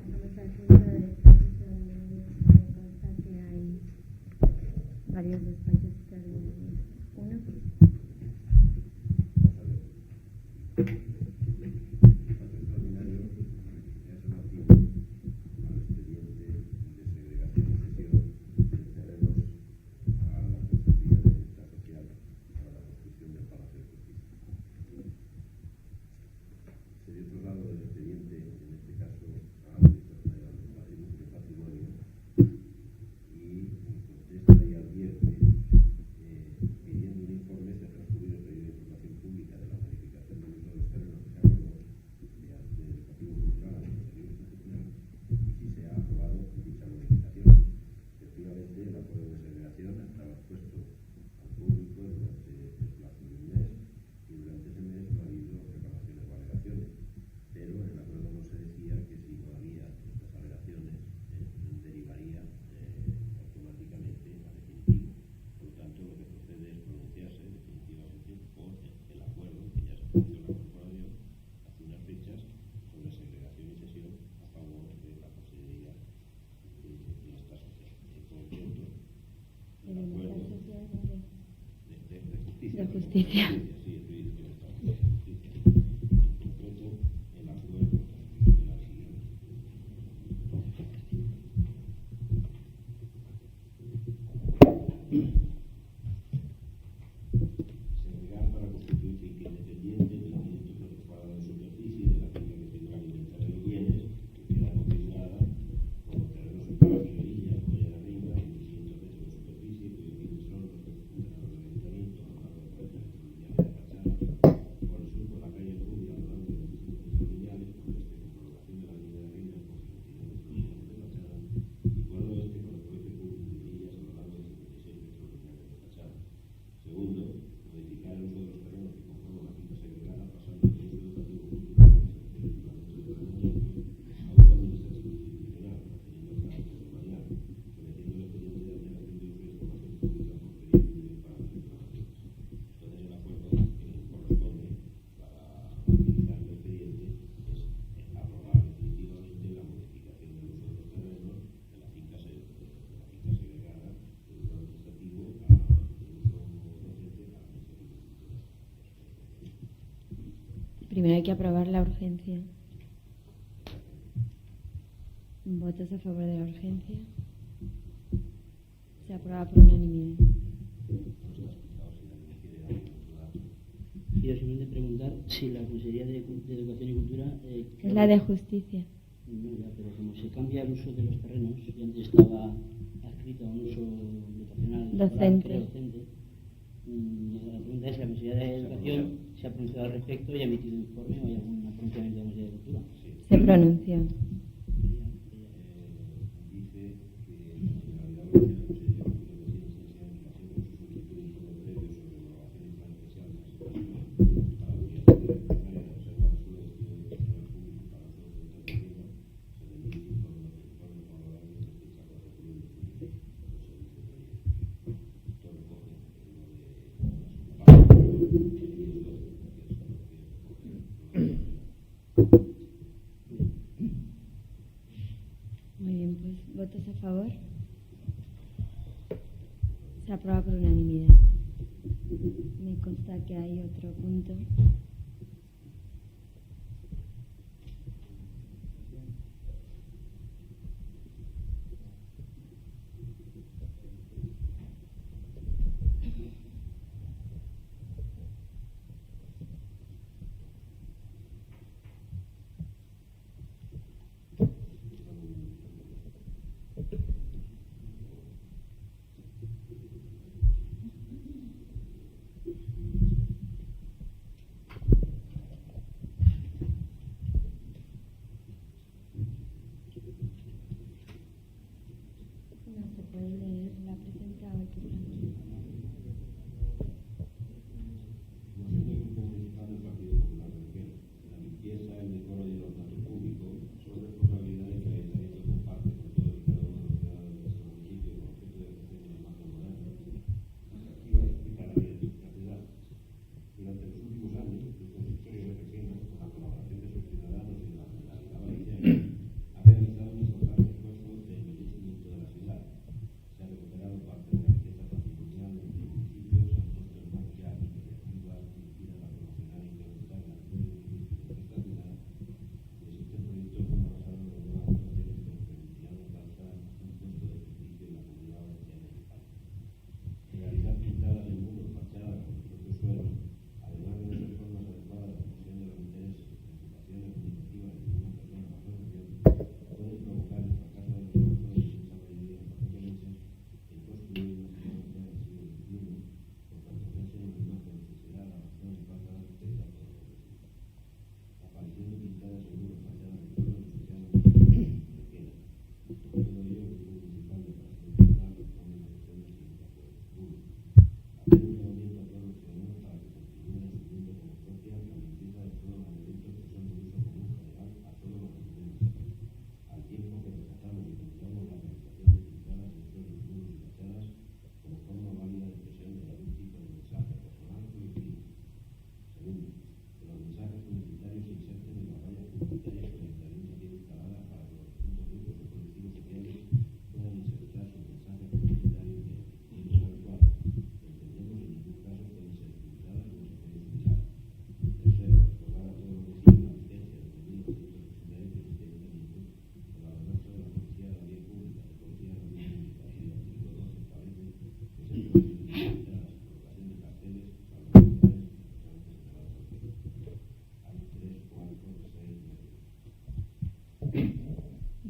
Vamos al punto de despachos extraordinarios. Me consta que hay varios despachos extraordinarios. ¿Uno? extraordinario es relativo al expediente justicia. Sí, estoy diciendo Estado de justicia. En concreto, el acuerdo constitucional siguiente. Seguridad para constituir finca independiente, de 500 metros cuadrados de superficie de la finca residual inventario de bienes, que queda configurada como terrenos en Palafiguerilla, Collera Arriba, 1.500 metros de superficie, cuyos límites son los del ayuntamiento, a lo largo de Puerta, Lineales de Cachana, por el sur por la calle Rubia, a lo largo de 25 metros Lineales, por el este con prolongación de la línea de Arriba, por 59 metros Lineales de Cachana, y por el oeste con el cruce público de Villas a lo largo de 56 metros Lineales de Cachana. Segundo, modificar el uso de los terrenos que conforman la finca segregada, pasando de uso educativo cultural y de planeamiento a uso administrativo institucional, manteniendo el carácter ceremonial, sometiendo el expediente de ordenación de uso de información pública por periodo libre para las reclamaciones. Entonces, el acuerdo que corresponde para agilizar el expediente es aprobar definitivamente la modificación del uso de los terrenos de la finca segregada de uso administrativo a uso docente para la administración cultural. Primero hay que aprobar la urgencia. ¿Votos a favor de la urgencia? Se aprueba por unanimidad. Quiero simplemente preguntar si la Consejería de Educación y Cultura... Es la de justicia. No, ya, pero como se cambia el uso de los terrenos, y antes estaba adscrito a un uso educacional, Docente. creo, docente, la pregunta es si la Consejería de Educación se ha pronunciado al respecto y ha emitido informe o hay algún pronunciamiento de la Consejería de Cultura. Se pronunció. Dice que la Generalidad Valenciana Muy bien, pues votos a favor. Se aprueba por unanimidad. Me consta que hay otro punto.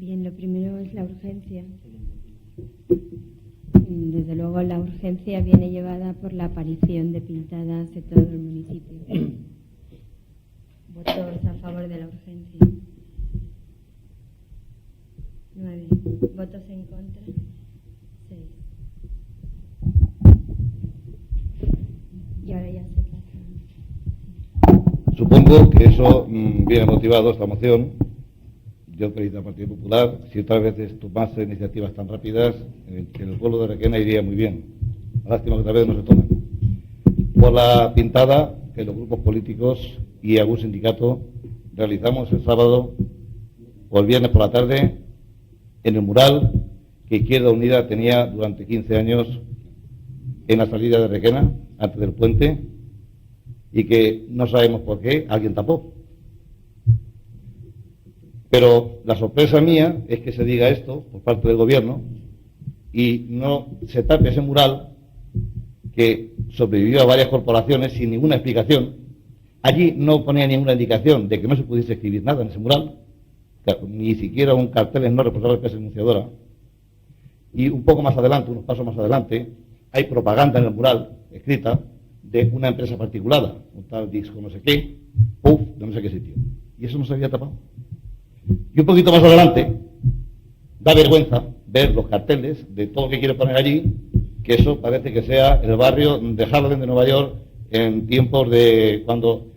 Bien, lo primero es la urgencia. Desde luego la urgencia viene llevada por la aparición de pintadas en todo el municipio. Votos a favor de la urgencia. 9. Votos en contra. 6. Y ahora ya se pasa. Supongo que eso viene motivado, esta moción. Yo felicito al Partido Popular. Si otras veces tomase iniciativas tan rápidas, que en el pueblo de Requena iría muy bien. Lástima que otra vez no se tomen. Por la pintada que los grupos políticos y algún sindicato realizamos el sábado o el viernes por la tarde en el mural que Izquierda Unida tenía durante 15 años en la salida de Requena, antes del puente, y que no sabemos por qué alguien tapó. Pero la sorpresa mía es que se diga esto por parte del gobierno y no se tape ese mural que sobrevivió a varias corporaciones sin ninguna explicación. Allí no ponía ninguna indicación de que no se pudiese escribir nada en ese mural, ni siquiera un cartel no responsable de empresa denunciadora. Y un poco más adelante, unos pasos más adelante, hay propaganda en el mural escrita de una empresa particular, un tal disco no sé qué, puff, de no sé qué sitio. Y eso no se había tapado. Y un poquito más adelante, da vergüenza ver los carteles de todo lo que quiere poner allí, que eso parece que sea el barrio de Harlem de Nueva York en tiempos de cuando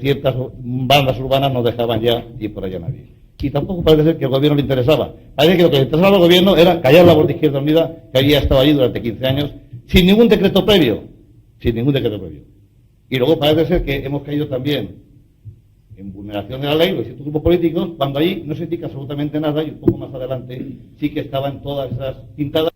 ciertas bandas urbanas no dejaban ya ir por allá nadie. Y tampoco parece ser que al gobierno le interesaba. Parece que lo que le interesaba al gobierno era callar la voz de Izquierda Unida, que había estado allí durante 15 años, sin ningún decreto previo. Sin ningún decreto previo. Y luego parece ser que hemos caído también en vulneración de la ley, los distintos grupos políticos, cuando ahí no se indica absolutamente nada, y un poco más adelante sí que estaban todas esas pintadas